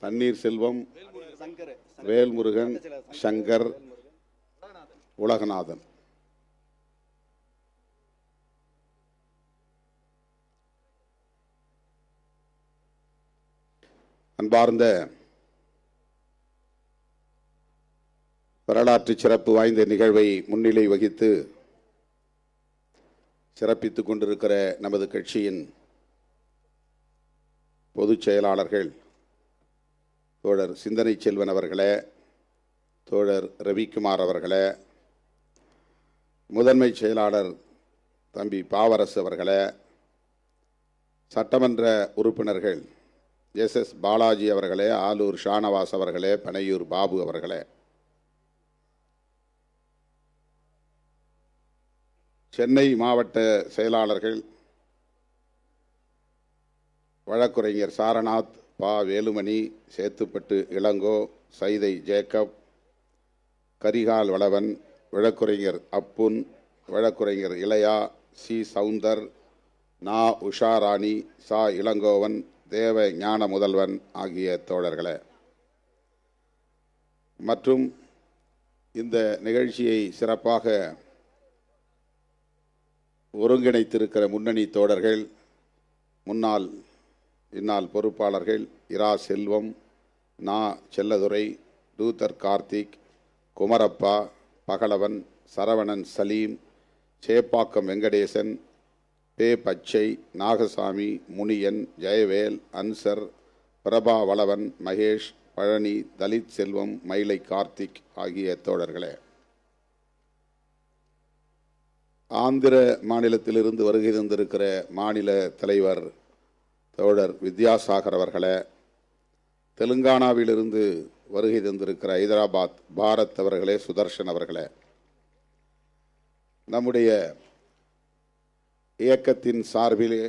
பன்னீர்செல்வம், வேல்முருகன், சங்கர், உலகநாதன். அன்பார்ந்த வரலாற்று சிறப்பு வாய்ந்த நிகழ்வை முன்னிலை வகித்து சிறப்பித்துக் கொண்டிருக்கிற நமது கட்சியின் பொதுச் செயலாளர்கள் தோழர் சிந்தனை செல்வன் அவர்களே, தோழர் ரவிக்குமார் அவர்களே, முதன்மை செயலாளர் தம்பி பாவரசு அவர்களே, சட்டமன்ற உறுப்பினர்கள் எஸ் பாலாஜி அவர்களே, ஆலூர் ஷானவாஸ் அவர்களே, பனையூர் பாபு அவர்களே, சென்னை மாவட்ட செயலாளர்கள் வழக்குரைஞர் சாரநாத், பா வேலுமணி, சேத்துப்பட்டு இளங்கோ, சைதை ஜேக்கப், கரிகால் வளவன், வழக்குரைஞர் அப்புன், வழக்குரைஞர் இளையா, சி சவுந்தர், நா உஷாராணி, சா இளங்கோவன், தேவ ஞான முதல்வன் ஆகிய தோழர்களே, மற்றும் இந்த நிகழ்ச்சியை சிறப்பாக ஒருங்கிணைத்திருக்கிற முன்னணி தோழர்கள், முன்னாள் இந்நாள் பொறுப்பாளர்கள் இரா செல்வம், நா செல்லதுரை, டூதர் கார்த்திக், குமரப்பா, பகலவன், சரவணன் சலீம், சேப்பாக்கம் வெங்கடேசன், பே பச்சை, நாகசாமி, முனியன், ஜெயவேல், அன்சர், பிரபா வளவன், மகேஷ், பழனி, தலித் செல்வம், மயிலை கார்த்திக் ஆகிய தோழர்களே, ஆந்திர மாநிலத்திலிருந்து வருகை தந்திருக்கிற மாநில தலைவர் தோழர் வித்யாசாகர் அவர்களே, தெலுங்கானாவிலிருந்து வருகை தந்திருக்கிற ஹைதராபாத் பாரத் அவர்களே, சுதர்ஷன் அவர்களே, நம்முடைய இயக்கத்தின் சார்பிலே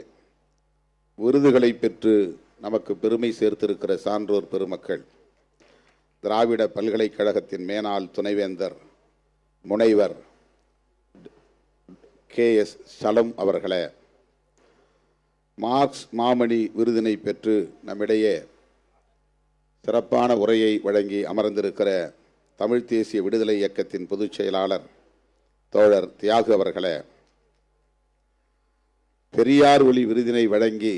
விருதுகளை பெற்று நமக்கு பெருமை சேர்த்திருக்கிற சான்றோர் பெருமக்கள், திராவிட பல்கலைக்கழகத்தின் மேனாள் துணைவேந்தர் முனைவர் KS சலம் அவர்களே, மார்க்ஸ் மாமணி விருதினை பெற்று நம்மிடையே சிறப்பான உரையை வழங்கி அமர்ந்திருக்கிற தமிழ் தேசிய விடுதலை இயக்கத்தின் பொதுச் செயலாளர் தோழர் தியாகு அவர்களே, பெரியார் ஒளி விருதினை வழங்கி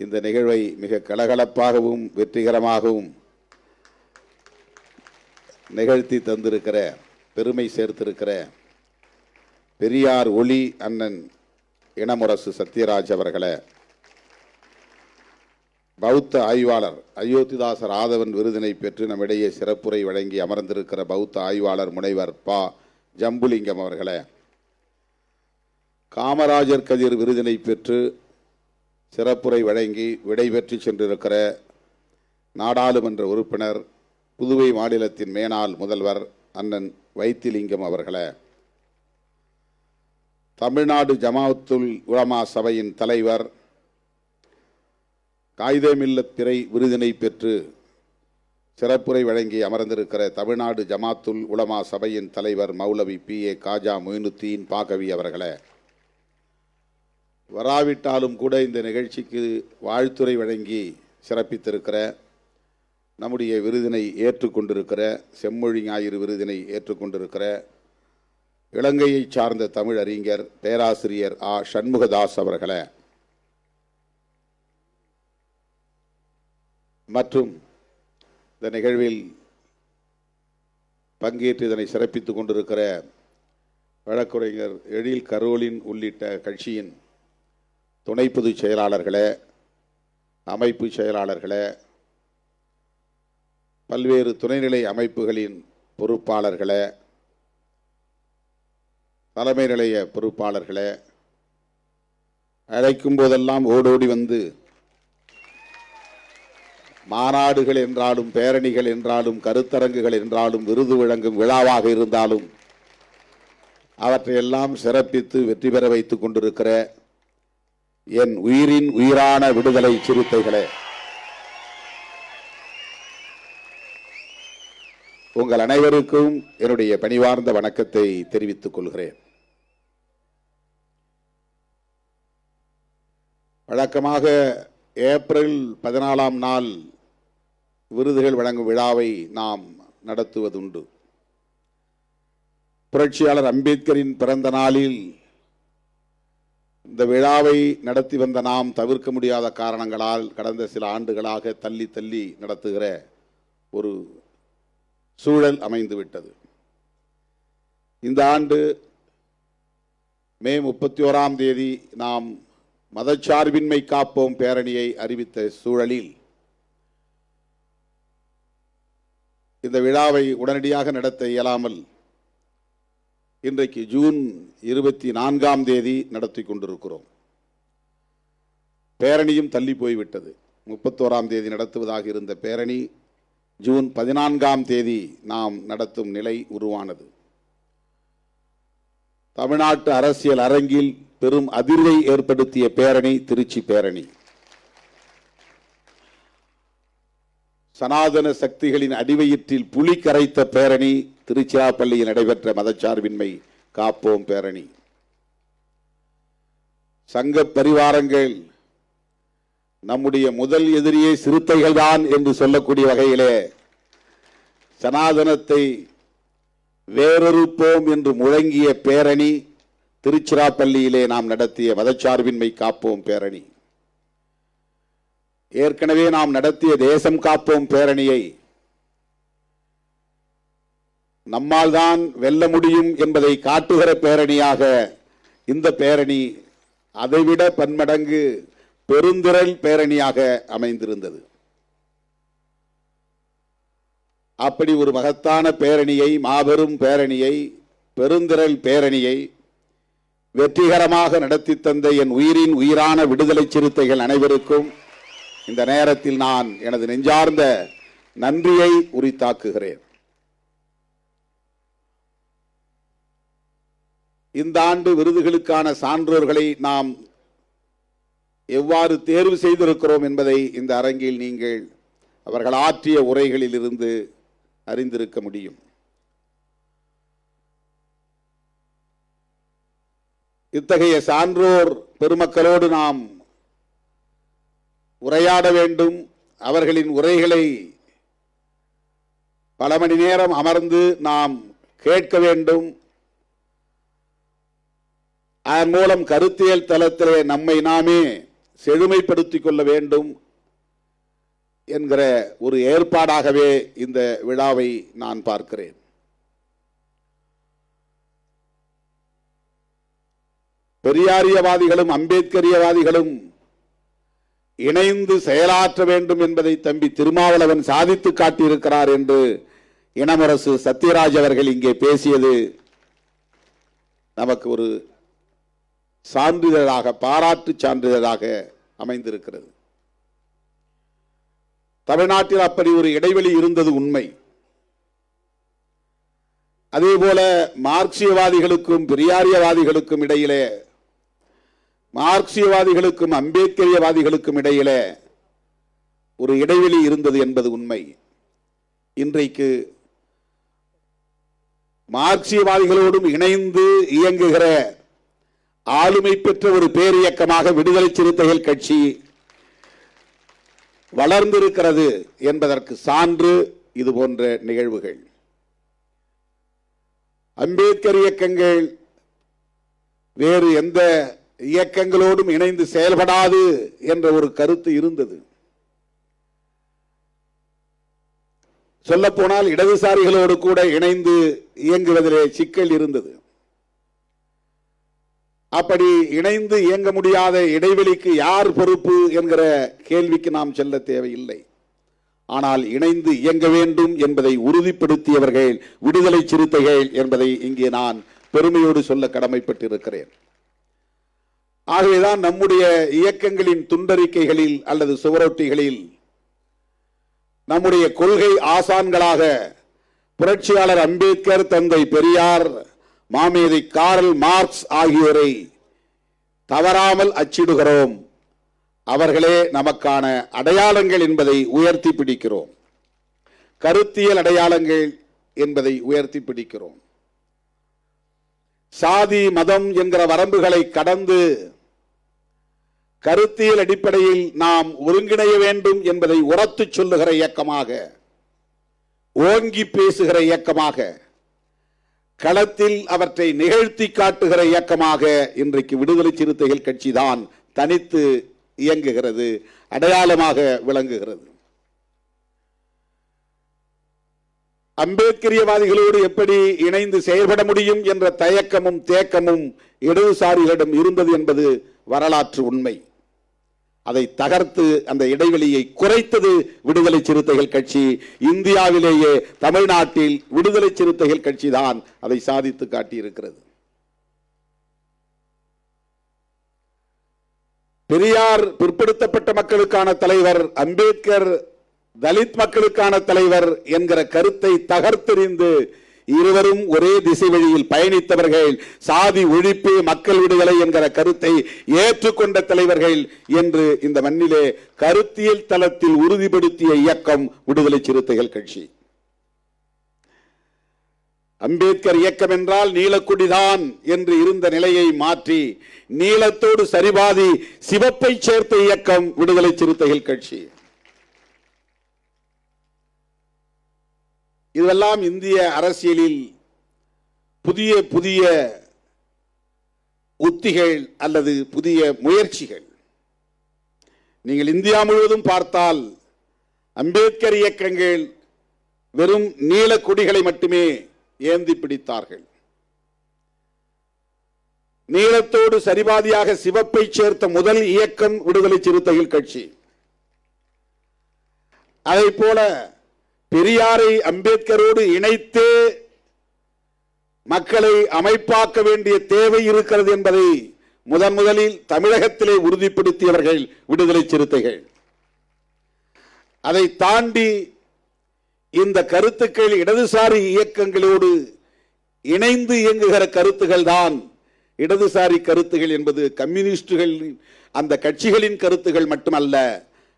இந்த நிகழ்வை மிக கலகலப்பாகவும் வெற்றிகரமாகவும் நிகழ்த்தி தந்திருக்கிற பெருமை சேர்த்திருக்கிற பெரியார் ஒளி அண்ணன் இனமுரசு சத்யராஜ் அவர்களே, பௌத்த ஆய்வாளர் அயோத்திதாசர் ஆதவன் விருதினை பெற்று நம்மிடையே சிறப்புரை வழங்கி அமர்ந்திருக்கிற பௌத்த ஆய்வாளர் முனைவர் பா ஜம்புலிங்கம் அவர்களே, காமராஜர் கதிர் விருதினை பெற்று சிறப்புரை வழங்கி விடைபெற்று சென்றிருக்கிற நாடாளுமன்ற உறுப்பினர், புதுவை மாநிலத்தின் மேனாள் முதல்வர் அண்ணன் வைத்திலிங்கம் அவர்களே, தமிழ்நாடு ஜமாஅத்துல் உலமா சபையின் தலைவர், காயிதே மில்லத் பிறை விருதினை பெற்று சிறப்புரை வழங்கி அமர்ந்திருக்கிற தமிழ்நாடு ஜமாஅத்துல் உலமா சபையின் தலைவர் மௌலவி PA காஜா மொயினுத்தீன் பாகவி அவர்களே, வராவிட்டாலும் கூட இந்த நிகழ்ச்சிக்கு வாழ்த்துரை வழங்கி சிறப்பித்திருக்கிற நம்முடைய விருதினை ஏற்றுக்கொண்டிருக்கிற செம்மொழி ஞாயிறு விருதினை ஏற்றுக்கொண்டிருக்கிற இலங்கையை சார்ந்த தமிழ் அறிஞர் பேராசிரியர் ஆ சண்முகதாஸ் அவர்களே, மற்றும் இந்த நிகழ்வில் பங்கேற்று இதனை சிறப்பித்துக் கொண்டிருக்கிற வழக்குரைஞர் எழில் கரோலின் உள்ளிட்ட கட்சியின் துணை பொதுச் செயலாளர்களே, அமைப்பு செயலாளர்களே, பல்வேறு துணைநிலை அமைப்புகளின் பொறுப்பாளர்களே, தலைமை நிலைய பொறுப்பாளர்களே, அழைக்கும் போதெல்லாம் ஓடோடி வந்து மாநாடுகள் என்றாலும், பேரணிகள் என்றாலும், கருத்தரங்குகள் என்றாலும், விருது வழங்கும் விழாவாக இருந்தாலும் அவற்றையெல்லாம் சிறப்பித்து வெற்றி பெற வைத்துக் கொண்டிருக்கிற என் உயிரின் உயிரான விடுதலை சிறுத்தைகளே, உங்கள் அனைவருக்கும் என்னுடைய பணிவார்ந்த வணக்கத்தை தெரிவித்துக் கொள்கிறேன். வழக்கமாக ஏப்ரல் 14ஆம் நாள் விருதுகள் வழங்கும் விழாவை நாம் நடத்துவதுண்டு. புரட்சியாளர் அம்பேத்கரின் பிறந்த நாளில் இந்த விழாவை நடத்தி வந்த நாம் தவிர்க்க முடியாத காரணங்களால் கடந்த சில ஆண்டுகளாக தள்ளி தள்ளி நடத்துகிற ஒரு சூழல் அமைந்துவிட்டது. இந்த ஆண்டு மே 31ஆம் தேதி நாம் மதச்சார்பின்மை காப்போம் பேரணியை அறிவித்த சூழலில் இந்த விழாவை உடனடியாக நடத்த இயலாமல் இன்றைக்கு ஜூன் 24ஆம் தேதி நடத்தி கொண்டிருக்கிறோம். பேரணியும் தள்ளி போய்விட்டது. 31ஆம் தேதி நடத்துவதாக இருந்த பேரணி ஜூன் 14ஆம் தேதி நாம் நடத்தும் நிலை உருவானது. தமிழ்நாட்டு அரசியல் அரங்கில் பெரும் அதிர்வை ஏற்படுத்திய பேரணி திருச்சி பேரணி. சனாதன சக்திகளின் அடிவயிற்றில் புலி கரைத்த பேரணி திருச்சிராப்பள்ளியில் நடைபெற்ற மதச்சார்பின்மை காப்போம் பேரணி. சங்க பரிவாரங்கள் நம்முடைய முதல் எதிரியே சிறுத்தைகள் தான் என்று சொல்லக்கூடிய வகையிலே சனாதனத்தை வேறொருப்போம் என்று முழங்கிய பேரணி திருச்சிராப்பள்ளியிலே நாம் நடத்திய மதச்சார்பின்மை காப்போம் பேரணி. ஏற்கனவே நாம் நடத்திய தேசம் காப்போம் பேரணியை நம்மால் தான் வெல்ல முடியும் என்பதை காட்டுகிற பேரணியாக இந்த பேரணி அதைவிட பன்மடங்கு பெருந்திரள் பேரணியாக அமைந்திருந்தது. அப்படி ஒரு மகத்தான பேரணியை, மாபெரும் பேரணியை, பெருந்திரள் பேரணியை வெற்றிகரமாக நடத்தி தந்த என் உயிரின் உயிரான விடுதலை சிறுத்தைகள் அனைவருக்கும் இந்த நேரத்தில் நான் எனது நெஞ்சார்ந்த நன்றியை உரித்தாக்குகிறேன். இந்த ஆண்டு விருதுகளுக்கான சான்றோர்களை நாம் எவ்வாறு தேர்வு செய்திருக்கிறோம் என்பதை இந்த அரங்கில் நீங்கள் அவர்கள் ஆற்றிய உரைகளில் இருந்து அறிந்திருக்க முடியும். இத்தகைய சான்றோர் பெருமக்களோடு நாம் உரையாட வேண்டும். அவர்களின் உரைகளை பல மணி நேரம் அமர்ந்து நாம் கேட்க வேண்டும். அதன் மூலம் கருத்தியல் தளத்திலே நம்மை நாமே செழுமைப்படுத்திக் கொள்ள வேண்டும் என்கிற ஒரு ஏற்பாடாகவே இந்த விழாவை நான் பார்க்கிறேன். பெரியாரியவாதிகளும் அம்பேத்கரியவாதிகளும் இணைந்து செயலாற்ற வேண்டும் என்பதை தம்பி திருமாவளவன் சாதித்து காட்டியிருக்கிறார் என்று இனமரசு சத்யராஜ் அவர்கள் இங்கே பேசியது நமக்கு ஒரு சான்றிதழாக, பாராட்டு சான்றிதழாக அமைந்திருக்கிறது. தமிழ்நாட்டில் அப்படி ஒரு இடைவெளி இருந்தது உண்மை. அதேபோல மார்க்சியவாதிகளுக்கும் பெரியாரியவாதிகளுக்கும் இடையிலே, மார்க்சியவாதிகளுக்கும் அம்பேத்கரியவாதிகளுக்கும் இடையிலே ஒரு இடைவெளி இருந்தது என்பது உண்மை. இன்றைக்கு மார்க்சியவாதிகளோடும் இணைந்து இயங்குகிற ஆளுமை பெற்ற ஒரு பேரியக்கமாக விடுதலை சிறுத்தைகள் கட்சி வளர்ந்திருக்கிறது என்பதற்கு சான்று இது போன்ற நிகழ்வுகள். அம்பேத்கர் இயக்கங்கள் வேறு எந்த இயக்கங்களோடும் இணைந்து செயல்படாது என்ற ஒரு கருத்து இருந்தது. சொல்லப்போனால் இடதுசாரிகளோடு கூட இணைந்து இயங்குவதிலே சிக்கல் இருந்தது. அப்படி இணைந்து இயங்க முடியாத இடைவெளிக்கு யார் பொறுப்பு என்கிற கேள்விக்கு நாம் செல்ல தேவையில்லை. ஆனால் இணைந்து இயங்க வேண்டும் என்பதை உறுதிப்படுத்தியவர்கள் விடுதலை சிறுத்தைகள் என்பதை இங்கே நான் பெருமையோடு சொல்ல கடமைப்பட்டிருக்கிறேன். ஆகவேதான் நம்முடைய இயக்கங்களின் துண்டறிக்கைகளில் அல்லது சுவரொட்டிகளில் நம்முடைய கொள்கை ஆசான்களாக புரட்சியாளர் அம்பேத்கர், தந்தை பெரியார், மாமேதை கார்ல் மார்க்ஸ் ஆகியோரை தவறாமல் அச்சிடுகிறோம். அவர்களே நமக்கான அடையாளங்கள் என்பதை உயர்த்தி பிடிக்கிறோம். கருத்தியல் அடையாளங்கள் என்பதை உயர்த்தி பிடிக்கிறோம். சாதி மதம் என்கிற வரம்புகளை கடந்து கருத்தியல் அடிப்படையில் நாம் ஒருங்கிணைய வேண்டும் என்பதை உரத்து சொல்லுகிற இயக்கமாக, ஓங்கி பேசுகிற இயக்கமாக, களத்தில் அவற்றை நிகழ்த்தி காட்டுகிற இயக்கமாக இன்றைக்கு விடுதலை சிறுத்தைகள் கட்சி தான் தனித்து இயங்குகிறது, அடையாளமாக விளங்குகிறது. அம்பேத்கரியவாதிகளோடு எப்படி இணைந்து செயல்பட முடியும் என்ற தயக்கமும் தேக்கமும் இடதுசாரிகளிடம் இருந்தது என்பது வரலாற்று உண்மை. அதை தகர்த்து அந்த இடைவெளியை குறைத்தது விடுதலை சிறுத்தைகள் கட்சி. இந்தியாவிலேயே தமிழ்நாட்டில் விடுதலை சிறுத்தைகள் கட்சி தான் அதை சாதித்து காட்டியிருக்கிறது. பெரியார் பிற்படுத்தப்பட்ட மக்களுக்கான தலைவர், அம்பேத்கர் தலித் மக்களுக்கான தலைவர் என்கிற கருத்தை தகர்த்தெறிந்து இருவரும் ஒரே திசை வழியில் பயணித்தவர்கள், சாதி ஒழிப்பு மக்கள் விடுதலை என்கிற கருத்தை ஏற்றுக்கொண்ட தலைவர்கள் என்று இந்த மண்ணிலே கருத்தியல் தளத்தில் உறுதிப்படுத்திய இயக்கம் விடுதலை சிறுத்தைகள் கட்சி. அம்பேத்கர் இயக்கம் என்றால் நீலக்குடிதான் என்று இருந்த நிலையை மாற்றி நீலத்தோடு சரிபாதி சிவப்பை சேர்த்த இயக்கம் விடுதலை சிறுத்தைகள் கட்சி. இதுவெல்லாம் இந்திய அரசியலில் புதிய புதிய உத்திகள் அல்லது புதிய முயற்சிகள். நீங்கள் இந்தியா முழுவதும் பார்த்தால் அம்பேத்கர் இயக்கங்கள் வெறும் நீல கொடிகளை மட்டுமே ஏந்தி பிடித்தார்கள். நீலத்தோடு சரிபாதியாக சிவப்பை சேர்த்த முதல் இயக்கம் விடுதலை சிறுத்தைகள் கட்சி. அதை போல பெரியாரை அம்பேத்கரோடு இணைத்து மக்களை அமைப்பாக்க வேண்டிய தேவை இருக்கிறது என்பதை முதலில் தமிழகத்திலே உறுதிப்படுத்தியவர்கள் விடுதலை சிறுத்தைகள். அதை தாண்டி இந்த கருத்துக்கள் இடதுசாரி இயக்கங்களோடு இணைந்து இயங்குகிற கருத்துக்கள் தான் இடதுசாரி கருத்துகள் என்பது கம்யூனிஸ்டுகள் அந்த கட்சிகளின் கருத்துகள் மட்டுமல்ல,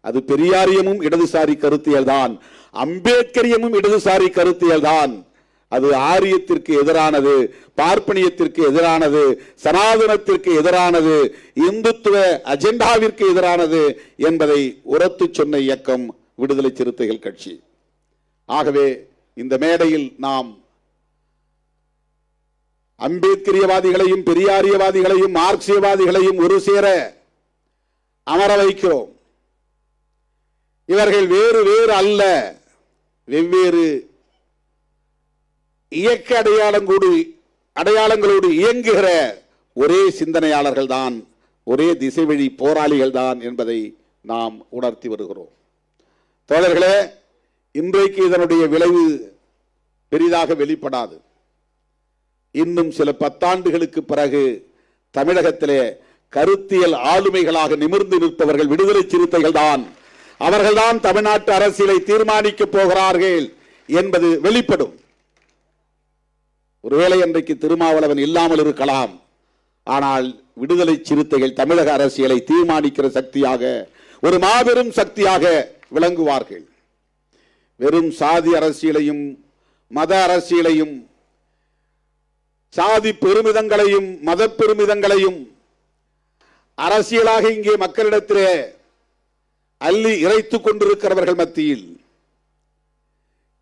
அது பெரியாரியமும் இடதுசாரி கருத்தியல் தான், அம்பேத்கரியமும் இடதுசாரி கருத்தியல் தான். அது ஆரியத்திற்கு எதிரானது, பார்ப்பனியத்திற்கு எதிரானது, சனாதனத்திற்கு எதிரானது, இந்துத்துவ அஜெண்டாவிற்கு எதிரானது என்பதை உரத்து சொன்ன இயக்கம் விடுதலை சிறுத்தைகள் கட்சி. ஆகவே இந்த மேடையில் நாம் அம்பேத்கரியவாதிகளையும் பெரியாரியவாதிகளையும் மார்க்சியவாதிகளையும் ஒரு சேர அமர வைக்கிறோம். இவர்கள் வேறு வேறு அல்ல, வெவ்வேறு இயக்க அடையாளங்களோடு இயங்குகிற ஒரே சிந்தனையாளர்கள் தான், ஒரே திசை வழி போராளிகள் தான் என்பதை நாம் உணர்த்தி வருகிறோம். தோழர்களே, இன்றைக்கு இதனுடைய விளைவு பெரிதாக வெளிப்படாது. இன்னும் சில பத்தாண்டுகளுக்கு பிறகு தமிழகத்திலே கருத்தியல் ஆளுமைகளாக நிமிர்ந்து நிற்பவர்கள் விடுதலை சிறுத்தைகள் தான். அவர்கள்தான் தமிழ்நாட்டு அரசியலை தீர்மானிக்க போகிறார்கள் என்பது வெளிப்படும். ஒருவேளை அன்றைக்கு திருமாவளவன் இல்லாமல் இருக்கலாம், ஆனால் விடுதலை சிறுத்தைகள் தமிழக அரசியலை தீர்மானிக்கிற சக்தியாக, ஒரு மாபெரும் சக்தியாக விளங்குவார்கள். வெறும் சாதி அரசியலையும் மத அரசியலையும் சாதி பெருமிதங்களையும் மத பெருமிதங்களையும் அரசியலாக இங்கே மக்களிடத்திலே அள்ளி இறைத்துக் கொண்டிருக்கிறவர்கள் மத்தியில்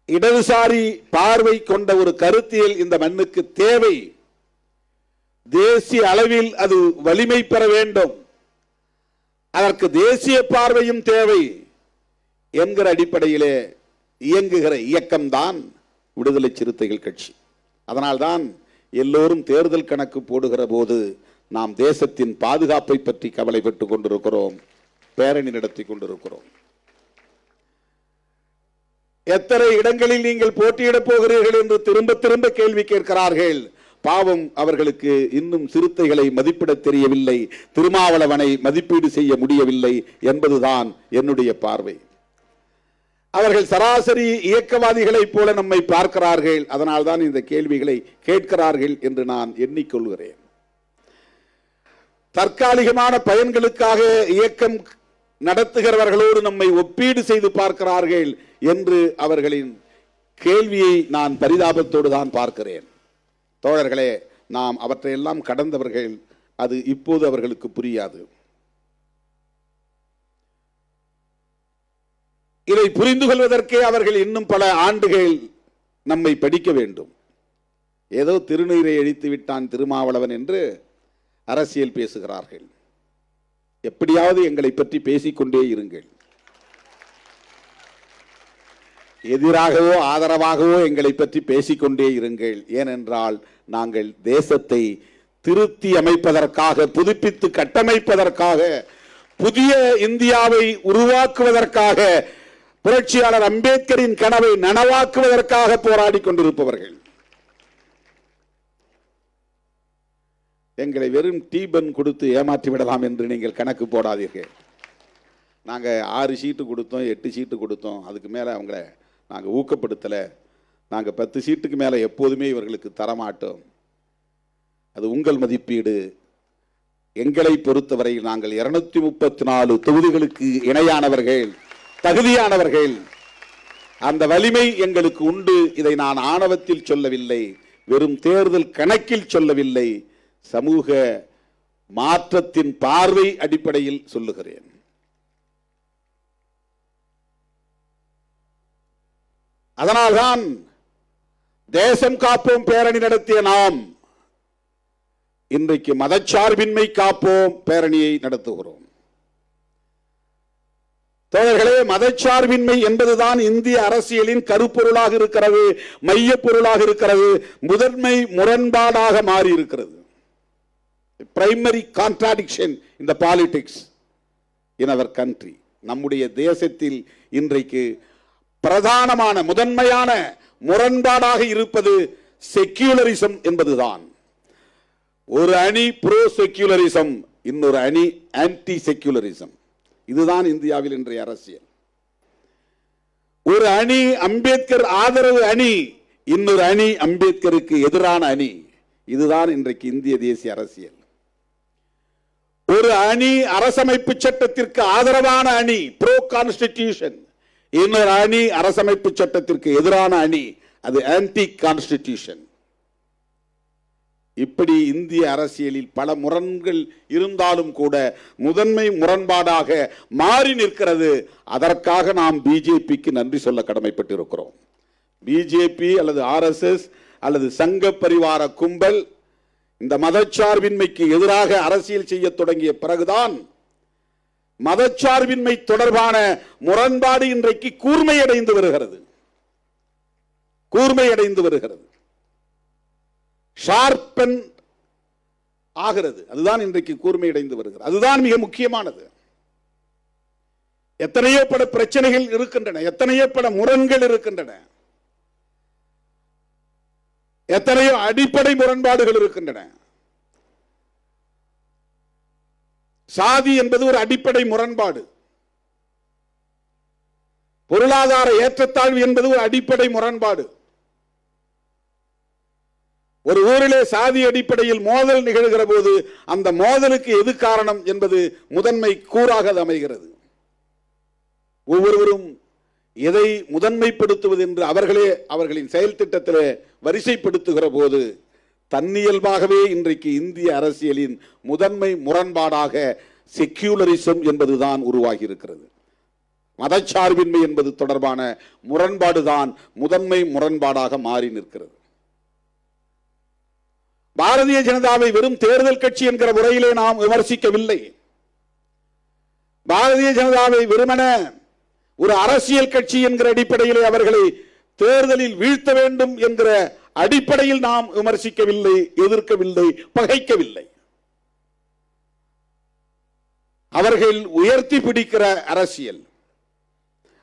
இடதுசாரி பார்வை கொண்ட ஒரு கருத்தியல் இந்த மண்ணுக்கு தேவை. தேசிய அளவில் அது வலிமை பெற வேண்டும், அதற்கு தேசிய பார்வையும் தேவை என்கிற அடிப்படையிலே இயங்குகிற இயக்கம்தான் விடுதலை சிறுத்தைகள் கட்சி. அதனால்தான் எல்லோரும் தேர்தல் கணக்கு போடுகிற போது நாம் தேசத்தின் பாதுகாப்பை பற்றி கவலைப்பட்டுக் கொண்டிருக்கிறோம், பேரணி நடத்தி கொண்டிருக்கிறோம். எத்தனை இடங்களில் நீங்கள் போட்டியிடப் போகிறீர்கள் என்று திரும்ப திரும்ப கேள்வி கேட்கிறார்கள். பாவம், அவர்களுக்கு இன்னும் சிறுத்தைகளை மதிப்பிட தெரியவில்லை, திருமாவளவனை மதிப்பீடு செய்ய முடியவில்லை என்பதுதான் என்னுடைய பார்வை. அவர்கள் சராசரி இயக்கவாதிகளைப் போல நம்மை பார்க்கிறார்கள், அதனால்தான் இந்த கேள்விகளை கேட்கிறார்கள் என்று நான் எண்ணிக்கொள்கிறேன். தற்காலிகமான பயன்களுக்காக இயக்கம் நடத்துகிறவர்களோடு நம்மை ஒப்பீடு செய்து பார்க்கிறார்கள் என்று அவர்களின் கேள்வியை நான் பரிதாபத்தோடு தான் பார்க்கிறேன். தோழர்களே, நாம் அவற்றையெல்லாம் கடந்தவர்கள், அது இப்போது அவர்களுக்கு புரியாது. இதை புரிந்து கொள்வதற்கே அவர்கள் இன்னும் பல ஆண்டுகள் நம்மை படிக்க வேண்டும். ஏதோ திருநீரை அழித்து விட்டான் திருமாவளவன் என்று அரசியல் பேசுகிறார்கள். எப்படியாவது எங்களை பற்றி பேசிக்கொண்டே இருங்கள். எதிராகவோ ஆதரவாகவோ எங்களை பற்றி பேசிக்கொண்டே இருங்கள். ஏனென்றால் நாங்கள் தேசத்தை திருத்தி அமைப்பதற்காக, புதுப்பித்து கட்டமைப்பதற்காக, புதிய இந்தியாவை உருவாக்குவதற்காக, புரட்சியாளர் அம்பேத்கரின் கனவை நனவாக்குவதற்காக போராடி கொண்டிருப்பவர்கள். எங்களை வெறும் டீபன் கொடுத்து ஏமாற்றி விடலாம் என்று நீங்கள் கணக்கு போடாதீர்கள். நாங்கள் 6 சீட்டு கொடுத்தோம், 8 சீட்டு கொடுத்தோம், அதுக்கு மேலே அவங்கள நாங்கள் ஊக்கப்படுத்தலை. நாங்கள் 10 சீட்டுக்கு மேலே எப்போதுமே இவர்களுக்கு தரமாட்டோம். அது உங்கள் மதிப்பீடு. எங்களை பொறுத்தவரை நாங்கள் 234 தொகுதிகளுக்கு இணையானவர்கள், தகுதியானவர்கள். அந்த வலிமை எங்களுக்கு உண்டு. இதை நான் ஆணவத்தில் சொல்லவில்லை, வெறும் தேர்தல் கணக்கில் சொல்லவில்லை, சமூக மாற்றத்தின் பார்வை அடிப்படையில் சொல்லுகிறேன். அதனால்தான் தேசம் காப்போம் பேரணி நடத்திய நாம் இன்றைக்கு மதச்சார்பின்மை காப்போம் பேரணியை நடத்துகிறோம். தோழர்களே, மதச்சார்பின்மை என்பதுதான் இந்திய அரசியலின் கருப்பொருளாக இருக்கிறது, மைய பொருளாக இருக்கிறது, முதன்மை முரண்பாடாக மாறி இருக்கிறது. Primary contradiction in the politics in our country. நம்முடைய தேசத்தில் இன்றைக்கு பிரதானமான முதன்மையான முரண்பாடாக இருப்பது செக்யூலரிசம் என்பதுதான். ஒரு அணி ப்ரோ செக்யூலரிசம், இன்னொரு அணி ஆன்டி செக்யூலரிசம். இதுதான் இந்தியாவில் இன்றைய அரசியல். ஒரு அணி அம்பேத்கர் ஆதரவு அணி, இன்னொரு அணி அம்பேத்கருக்கு எதிரான அணி. இதுதான் இன்றைக்கு இந்திய தேசிய அரசியல். ஒரு அணி அரசமைப்பு சட்டத்திற்கு ஆதரவான அணி ப்ரோ கான்ஸ்டிடியூஷன், இன்னொரு அணி அரசமைப்பு சட்டத்திற்கு எதிரான அணி, அது ஆன்டி கான்ஸ்டிடியூஷன். இப்படி இந்திய அரசியலில் பல முரண்கள் இருந்தாலும் கூட முதன்மை முரண்பாடாக மாறி நிற்கிறது. அதற்காக நாம் பிஜேபிக்கு நன்றி சொல்ல கடமைப்பட்டிருக்கிறோம். பிஜேபி அல்லது ஆர்எஸ்எஸ் அல்லது சங்க பரிவார கும்பல் இந்த மதச்சார்பின்மைக்கு எதிராக அரசியல் செய்ய தொடங்கிய பிறகுதான் மதச்சார்பின்மை தொடர்பான முரண்பாடு இன்றைக்கு கூர்மையடைந்து வருகிறது, ஷார்பன் ஆகிறது. அதுதான் இன்றைக்கு கூர்மையடைந்து வருகிறது. அதுதான் மிக முக்கியமானது. எத்தனையோ பல பிரச்சனைகள் இருக்கின்றன, எத்தனையோ பல முரண்கள் இருக்கின்றன, எத்தனையோ அடிப்படை முரண்பாடுகள் இருக்கின்றன. சாதி என்பது ஒரு அடிப்படை முரண்பாடு. பொருளாதார ஏற்றத்தாழ்வு என்பது ஒரு அடிப்படை முரண்பாடு. ஒரு ஊரிலே சாதி அடிப்படையில் மோதல் நிகழ்கிற போது அந்த மோதலுக்கு எது காரணம் என்பது முதன்மை கூறாக அமைகிறது. ஒவ்வொருவரும் எதை முதன்மைப்படுத்துவது என்று அவர்களே அவர்களின் செயல் திட்டத்திலே வரிசைப்படுத்துகிற போது தன்னியல்பாகவே இன்றைக்கு இந்திய அரசியலின் முதன்மை முரண்பாடாக செக்யூலரிசம் என்பதுதான் உருவாகி இருக்கிறது. மதச்சார்பின்மை என்பது தொடர்பான முரண்பாடுதான் முதன்மை முரண்பாடாக மாறி நிற்கிறது. பாரதிய ஜனதாவை வெறும் தேர்தல் கட்சி என்கிற முறையிலே நாம் விமர்சிக்கவில்லை. பாரதிய ஜனதாவை வெறுமன ஒரு அரசியல் கட்சி என்கிற அடிப்படையிலே அவர்களை தேர்தலில் வீழ்த்த வேண்டும் என்கிற அடிப்படையில் நாம் விமர்சிக்கவில்லை, எதிர்க்கவில்லை, பகைக்கவில்லை. அவர்கள் உயர்த்தி பிடிக்கிற அரசியல்,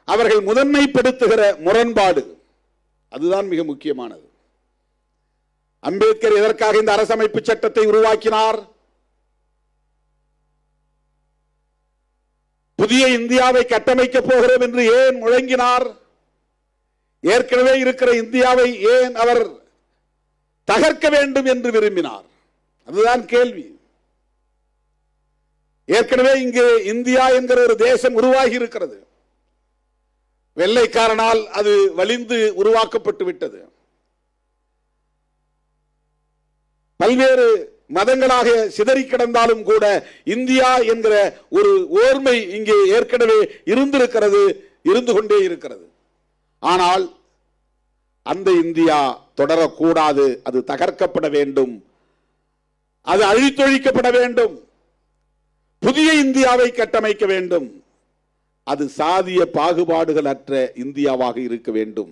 அவர்கள் முதன்மைப்படுத்துகிற முரண்பாடு, அதுதான் மிக முக்கியமானது. அம்பேத்கர் எதற்காக இந்த அரசமைப்பு சட்டத்தை உருவாக்கினார்? புதிய இந்தியாவை கட்டமைக்கப் போகிறோம் என்று ஏன் முழங்கினார்? ஏற்கனவே இருக்கிற இந்தியாவை ஏன் அவர் தகர்க்க வேண்டும் என்று விரும்பினார்? அதுதான் கேள்வி. ஏற்கனவே இங்கே இந்தியா என்கிற ஒரு தேசம் உருவாகி இருக்கிறது. வெள்ளைக்காரனால் அது வலிந்து உருவாக்கப்பட்டு விட்டது. பல்வேறு மதங்களாக சிதறி கிடந்தாலும் கூட இந்தியா என்கிற ஒரு ஓர்மை இங்கே ஏற்கனவே இருந்திருக்கிறது. இருந்து கொண்டே இருக்கிறது. ஆனால் அந்த இந்தியா தொடரக்கூடாது. அது தகர்க்கப்பட வேண்டும், அது அழித்தொழிக்கப்பட வேண்டும். புதிய இந்தியாவை கட்டமைக்க வேண்டும். அது சாதிய பாகுபாடுகள் அற்ற இந்தியாவாக இருக்க வேண்டும்,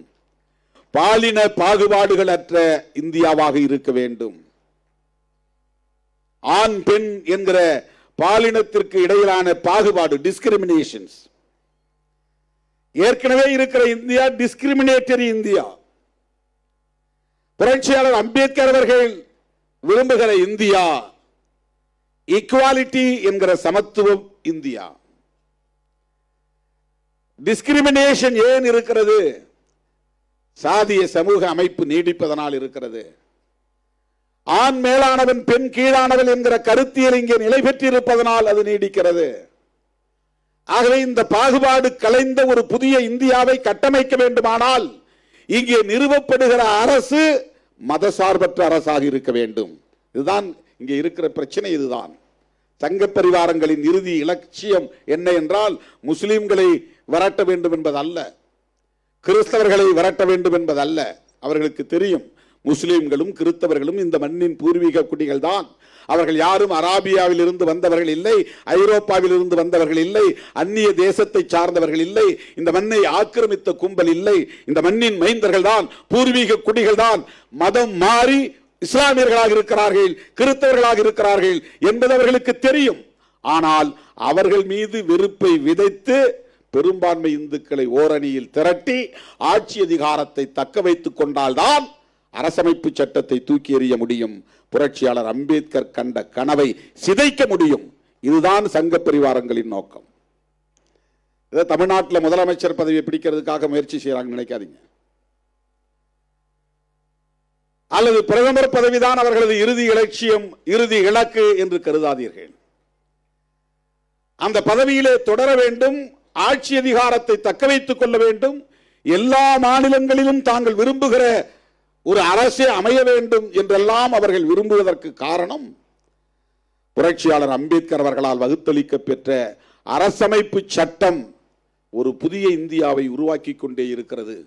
பாலின பாகுபாடுகள் அற்ற இந்தியாவாக இருக்க வேண்டும். ஆண் பெண் என்கிற பாலினத்திற்கு இடையிலான பாகுபாடு, டிஸ்கிரிமினேஷன்ஸ், ஏற்கனவே இருக்கிற இந்தியா டிஸ்கிரிமினேட்டரி இந்தியா. புரட்சியாளர் அம்பேத்கர் அவர்கள் விரும்புகிற இந்தியா ஈக்குவாலிட்டி என்கிற சமத்துவம் இந்தியா. டிஸ்கிரிமினேஷன் ஏன் இருக்கிறது? சாதிய சமூக அமைப்பு நீடிப்பதனால் இருக்கிறது. ஆண் மேலானவன் பெண் கீழானவன் என்கிற கருத்தியல் இங்கே நிலை பெற்றிருப்பதனால் அது நீடிக்கிறது. ஆகவே இந்த பாகுபாடு கலைந்த ஒரு புதிய இந்தியாவை கட்டமைக்க வேண்டுமானால் இங்கே நிறுவப்படுகிற அரசு மதசார்பற்ற அரசாக இருக்க வேண்டும். இதுதான் இங்கே இருக்கிற பிரச்சனை. இதுதான் சங்க பரிவாரங்களின் இறுதி இலட்சியம் என்ன என்றால், முஸ்லிம்களை விரட்ட வேண்டும் என்பதல்ல, கிறிஸ்தவர்களை விரட்ட வேண்டும் என்பதல்ல. அவர்களுக்கு தெரியும், முஸ்லிம்களும் கிறிஸ்தவர்களும் இந்த மண்ணின் பூர்வீக குடிகள் தான். அவர்கள் யாரும் அராபியாவில் இருந்து வந்தவர்கள் இல்லை, ஐரோப்பாவில் இருந்து வந்தவர்கள் இல்லை, அந்நிய தேசத்தை சார்ந்தவர்கள் இல்லை, இந்த மண்ணை ஆக்கிரமித்த கும்பல் இல்லை. இந்த மண்ணின் மைந்தர்கள் தான், பூர்வீக குடிகள் தான். மதம் மாறி இஸ்லாமியர்களாக இருக்கிறார்கள், கிறிஸ்தவர்களாக இருக்கிறார்கள் என்பது அவர்களுக்கு தெரியும். ஆனால் அவர்கள் மீது வெறுப்பை விதைத்து பெரும்பான்மை இந்துக்களை ஓரணியில் திரட்டி ஆட்சி அதிகாரத்தை தக்க வைத்துக் கொண்டால்தான் அரசமைப்பு சட்டத்தை தூக்கி எறிய முடியும். புரட்சியாளர் அம்பேத்கர் கண்ட கனவை சிதைக்க முடியும். இதுதான் சங்க பரிவாரங்களின் நோக்கம். இதை தமிழ்நாட்டில் முதலமைச்சர் பதவியை பிடிக்கிறதுக்காக முயற்சி செய்யறாங்க நினைக்காதீங்க. அல்லது பிரதமர் பதவிதான் அவர்களது இறுதி இலட்சியம், இறுதி இலக்கு என்று கருதாதீர்கள். அந்த பதவியிலே தொடர வேண்டும், ஆட்சி அதிகாரத்தை தக்க வைத்துக் கொள்ள வேண்டும், எல்லா மாநிலங்களிலும் தாங்கள் விரும்புகிற ஒரு அரசே அமைய வேண்டும் என்றெல்லாம் அவர்கள் விரும்புவதற்கு காரணம் புரட்சியாளர் அம்பேத்கர் அவர்களால் வகுத்தளிக்க பெற்ற அரசமைப்பு சட்டம் ஒரு புதிய இந்தியாவை உருவாக்கி கொண்டே இருக்கிறது.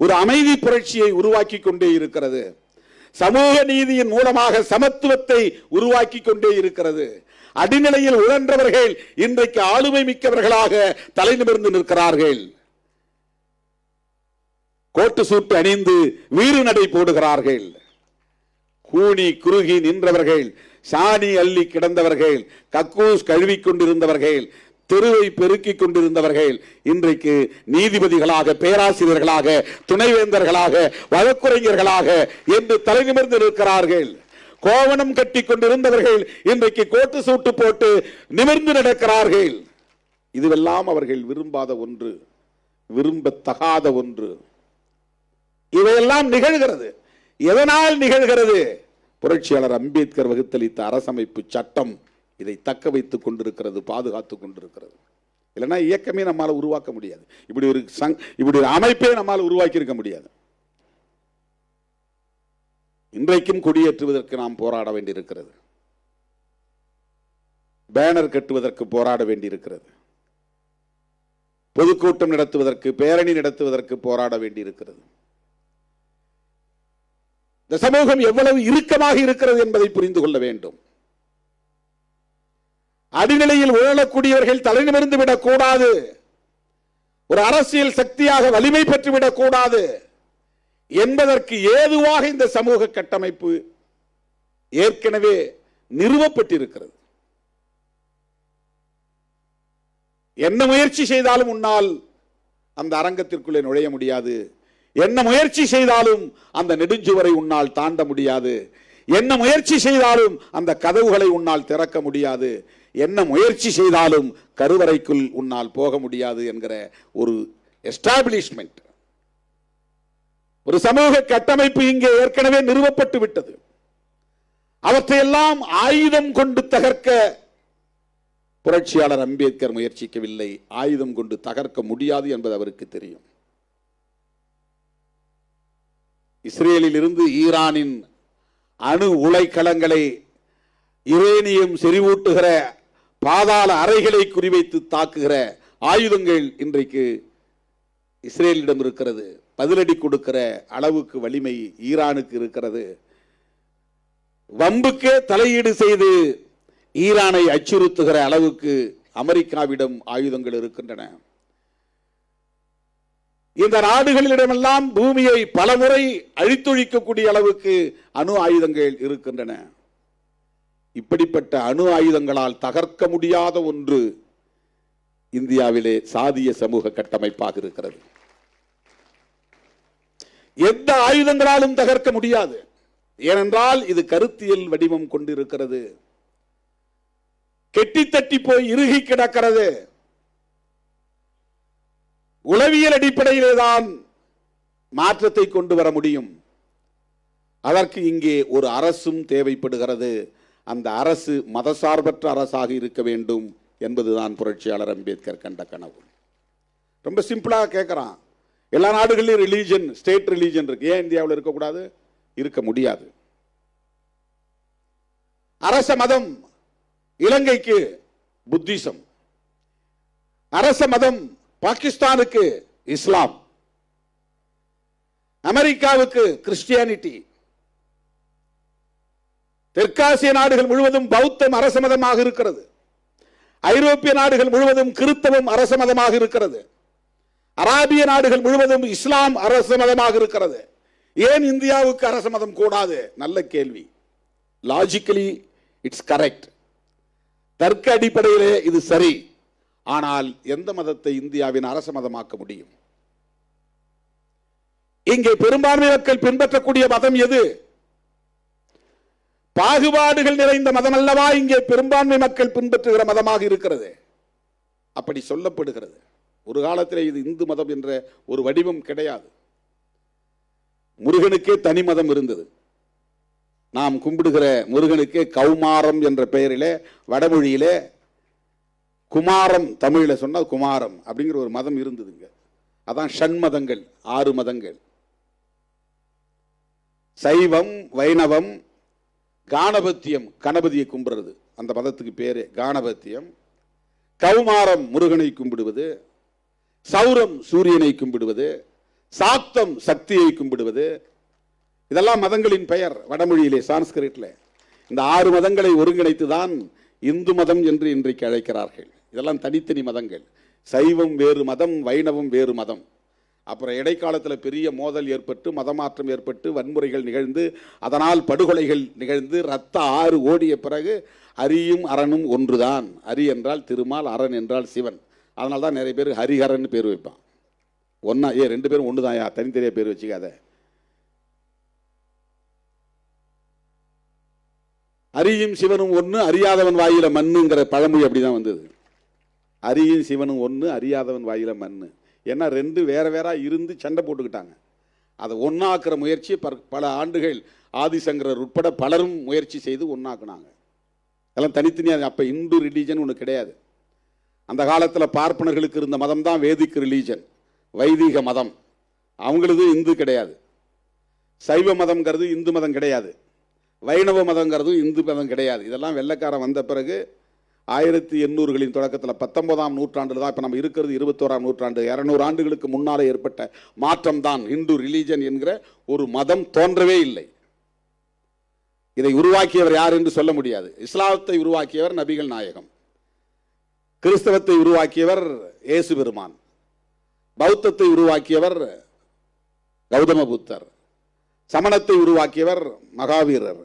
ஒரு அமைதி புரட்சியை உருவாக்கி கொண்டே இருக்கிறது. சமூக நீதியின் மூலமாக சமத்துவத்தை உருவாக்கி கொண்டே இருக்கிறது. அடிநிலையில் உழன்றவர்கள் இன்றைக்கு ஆளுமை மிக்கவர்களாக தலை நிமிர்ந்து நிற்கிறார்கள். கோட்டு சூட்டு அணிந்து வீறு நடை போடுகிறார்கள். கூனி குறுகி நின்றவர்கள், சாணி அள்ளி கிடந்தவர்கள், கக்கூஸ் கழுவி கொண்டிருந்தவர்கள், தெருவை பெருக்கிக் கொண்டிருந்தவர்கள் இன்றைக்கு நீதிபதிகளாக, பேராசிரியர்களாக, துணைவேந்தர்களாக, வழக்குரைஞர்களாக என்று தலை நிமிர்ந்து நிற்கிறார்கள். கோவணம் கட்டி கொண்டிருந்தவர்கள் இன்றைக்கு கோட்டு சூட்டு போட்டு நிமிர்ந்து நடக்கிறார்கள். இதுவெல்லாம் அவர்கள் விரும்பாத ஒன்று, விரும்பத்தகாத ஒன்று. இவையெல்லாம் நிகழ்கிறது. எதனால் நிகழ்கிறது? புரட்சியாளர் அம்பேத்கர் வகுத்தளித்த அரசமைப்பு சட்டம் இதை தக்க வைத்துக் கொண்டிருக்கிறது, பாதுகாத்துக் கொண்டிருக்கிறது. இல்லைன்னா இயக்கமே நம்மால் உருவாக்க முடியாது. இப்படி ஒரு அமைப்பே நம்மால் உருவாக்கி இருக்க முடியாது. இன்றைக்கும் கொடியேற்றுவதற்கு நாம் போராட வேண்டியிருக்கிறது, பேனர் கட்டுவதற்கு போராட வேண்டியிருக்கிறது, பொதுக்கூட்டம் நடத்துவதற்கு, பேரணி நடத்துவதற்கு போராட வேண்டியிருக்கிறது. இந்த சமூகம் எவ்வளவு இறுக்கமாக இருக்கிறது என்பதை புரிந்து கொள்ள வேண்டும். அடிநிலையில் உழலக்கூடியவர்கள் தலைநிமிர்ந்து விடக்கூடாது. ஒரு அரசியல் சக்தியாக வலிமை பெற்றுவிடக் கூடாது என்பதற்கு ஏதுவாக இந்த சமூக கட்டமைப்பு ஏற்கனவே நிறுவப்பட்டிருக்கிறது. என்ன முயற்சி செய்தாலும் உன்னால் அந்த அரங்கத்திற்குள்ளே நுழைய முடியாது. என்ன முயற்சி செய்தாலும் அந்த நெடுஞ்சுவரை உன்னால் தாண்ட முடியாது. என்ன முயற்சி செய்தாலும் அந்த கதவுகளை உன்னால் திறக்க முடியாது. என்ன முயற்சி செய்தாலும் கருவறைக்குள் உன்னால் போக முடியாது என்கிற ஒரு எஸ்டாபிளிஷ்மெண்ட், ஒரு சமூக கட்டமைப்பு இங்கே ஏற்கனவே நிறுவப்பட்டு விட்டது. அவற்றையெல்லாம் ஆயுதம் கொண்டு தகர்க்க புரட்சியாளர் அம்பேத்கர் முயற்சிக்கவில்லை. ஆயுதம் கொண்டு தகர்க்க முடியாது என்பது அவருக்கு தெரியும். இஸ்ரேலில் இருந்து ஈரானின் அணு உலைக்களங்களை, யுரேனியம் செறிவூட்டுகிற பாதாள அறைகளை குறிவைத்து தாக்குகிற ஆயுதங்கள் இன்றைக்கு இஸ்ரேலிடம் இருக்கிறது. பதிலடி கொடுக்கிற அளவுக்கு வலிமை ஈரானுக்கு இருக்கிறது. வம்புக்கே தலையீடு செய்து ஈரானை அச்சுறுத்துகிற அளவுக்கு அமெரிக்காவிடம் ஆயுதங்கள் இருக்கின்றன. இந்த நாடுகளிடமெல்லாம் பூமியை பலமுறை அழித்தொழிக்கக்கூடிய அளவுக்கு அணு ஆயுதங்கள் இருக்கின்றன. இப்படிப்பட்ட அணு ஆயுதங்களால் தகர்க்க முடியாத ஒன்று இந்தியாவிலே சாதிய சமூக கட்டமைப்பாக இருக்கிறது. எந்த ஆயுதங்களாலும் தகர்க்க முடியாது. ஏனென்றால் இது கருத்தியல் வடிவம் கொண்டிருக்கிறது. கெட்டித்தட்டி போய் இறுகி கிடக்கிறது. உளவியல் அடிப்படையிலே தான் மாற்றத்தை கொண்டு வர முடியும். அதற்கு இங்கே ஒரு அரசும் தேவைப்படுகிறது. அந்த அரசு மதசார்பற்ற அரசாக இருக்க வேண்டும் என்பதுதான் புரட்சியாளர் அம்பேத்கர் கண்ட கனவு. ரொம்ப சிம்பிளாக கேட்கிறான். எல்லா நாடுகளிலும் ரிலீஜன், ஸ்டேட் ரிலீஜன் இருக்கு, ஏன் இந்தியாவில் இருக்கக்கூடாது? இருக்க முடியாது. அரச மதம் இலங்கைக்கு புத்திசம், அரச மதம் பாகிஸ்தானுக்கு இஸ்லாம், அமெரிக்காவுக்கு கிறிஸ்டியானிட்டி, தெற்காசிய நாடுகள் முழுவதும் பௌத்தம் அரச மதமாக இருக்கிறது. ஐரோப்பிய நாடுகள் முழுவதும் கிறிஸ்தவம் அரச மதமாக இருக்கிறது. அராபிய நாடுகள் முழுவதும் இஸ்லாம் அரச மதமாக இருக்கிறது. ஏன் இந்தியாவுக்கு அரச மதம் கூடாது? நல்ல கேள்வி. Logically it's correct. தர்க்க அடிப்படையிலே இது சரி. ஆனால் எந்த மதத்தை இந்தியாவின் அரச மதமாக்க முடியும்? இங்கே பெரும்பான்மை மக்கள் பின்பற்றக்கூடிய மதம் எது? பாகுபாடுகள் நிறைந்த மதம் அல்லவா இங்கே பெரும்பான்மை மக்கள் பின்பற்றுகிற மதமாக இருக்கிறது. அப்படி சொல்லப்படுகிறது. ஒரு காலத்தில் இது இந்து மதம் என்ற ஒரு வடிவம் கிடையாது. முருகனுக்கே தனி மதம் இருந்தது. நாம் கும்பிடுகிற முருகனுக்கே கௌமாரம் என்ற பெயரிலே, வடமொழியிலே குமாரம், தமிழில் சொன்னால் குமாரம் அப்படிங்கிற ஒரு மதம் இருந்ததுங்க. அதான் ஷண்மதங்கள், 6 மதங்கள். சைவம், வைணவம், காணபத்தியம், கணபதியை கும்பிடுறது, அந்த மதத்துக்கு பேரு காணபத்தியம். கௌமாரம் முருகனை கும்பிடுவது, சௌரம் சூரியனை கும்பிடுவது, சாக்தம் சக்தியை கும்பிடுவது, இதெல்லாம் மதங்களின் பெயர் வடமொழியிலே, சான்ஸ்கிரிட்ல. இந்த 6 மதங்களை ஒருங்கிணைத்துதான் இந்து மதம் என்று இன்றைக்கு அழைக்கிறார்கள். இதெல்லாம் தனித்தனி மதங்கள். சைவம் வேறு மதம், வைணவம் வேறு மதம். அப்புறம் இடைக்காலத்தில் பெரிய மோதல் ஏற்பட்டு, மதமாற்றம் ஏற்பட்டு, வன்முறைகள் நிகழ்ந்து, அதனால் படுகொலைகள் நிகழ்ந்து, ரத்த ஆறு ஓடிய பிறகு அரியும் அரணும் ஒன்றுதான். அரி என்றால் திருமால், அரண் என்றால் சிவன். அதனால தான் நிறைய பேர் ஹரிஹரன் பேர் வைப்பான். ஒன்னா 2 பேரும் ஒன்றுதான், தனித்தனியா பேர் வச்சுக்காத. அரியும் சிவனும் ஒன்று, அறியாதவன் வாயில மண்ணுங்கிற பழமொழி அப்படிதான் வந்தது. அரியும் சிவனும் ஒன்று, அறியாதவன் வாயில மண்ணு. ஏன்னா 2 வேற வேற இருந்து சண்டை போட்டுக்கிட்டாங்க. அதை ஒன்னாக்குற முயற்சி பல ஆண்டுகள் ஆதிசங்கரர் உட்பட பலரும் முயற்சி செய்து ஒன்னாக்குனாங்க. அதெல்லாம் தனித்தனியாக. அப்போ இந்து ரிலீஜன் ஒன்று கிடையாது. அந்த காலத்தில் பார்ப்பனர்களுக்கு இருந்த மதம் தான் வேதிக் ரிலீஜன், வைதிக மதம். அவங்களது இந்து கிடையாது. சைவ மதம்ங்கிறது இந்து மதம் கிடையாது. வைணவ மதங்கிறது இந்து மதம் கிடையாது. இதெல்லாம் வெள்ளைக்காரன் வந்த பிறகு 1800களின் தொடக்கத்தில் 19ஆம் நூற்றாண்டில் தான். இப்போ நம்ம இருக்கிறது 21ஆம் நூற்றாண்டு. 200 ஆண்டுகளுக்கு முன்னாலே ஏற்பட்ட மாற்றம் தான் இந்து ரிலீஜன் என்கிற ஒரு மதம் தோன்றவே இல்லை. இதை உருவாக்கியவர் யார் என்று சொல்ல முடியாது. இஸ்லாத்தை உருவாக்கியவர் நபிகள் நாயகம், கிறிஸ்தவத்தை உருவாக்கியவர் இயேசு பெருமான், பௌத்தத்தை உருவாக்கியவர் கௌதம புத்தர், சமணத்தை உருவாக்கியவர் மகாவீரர்,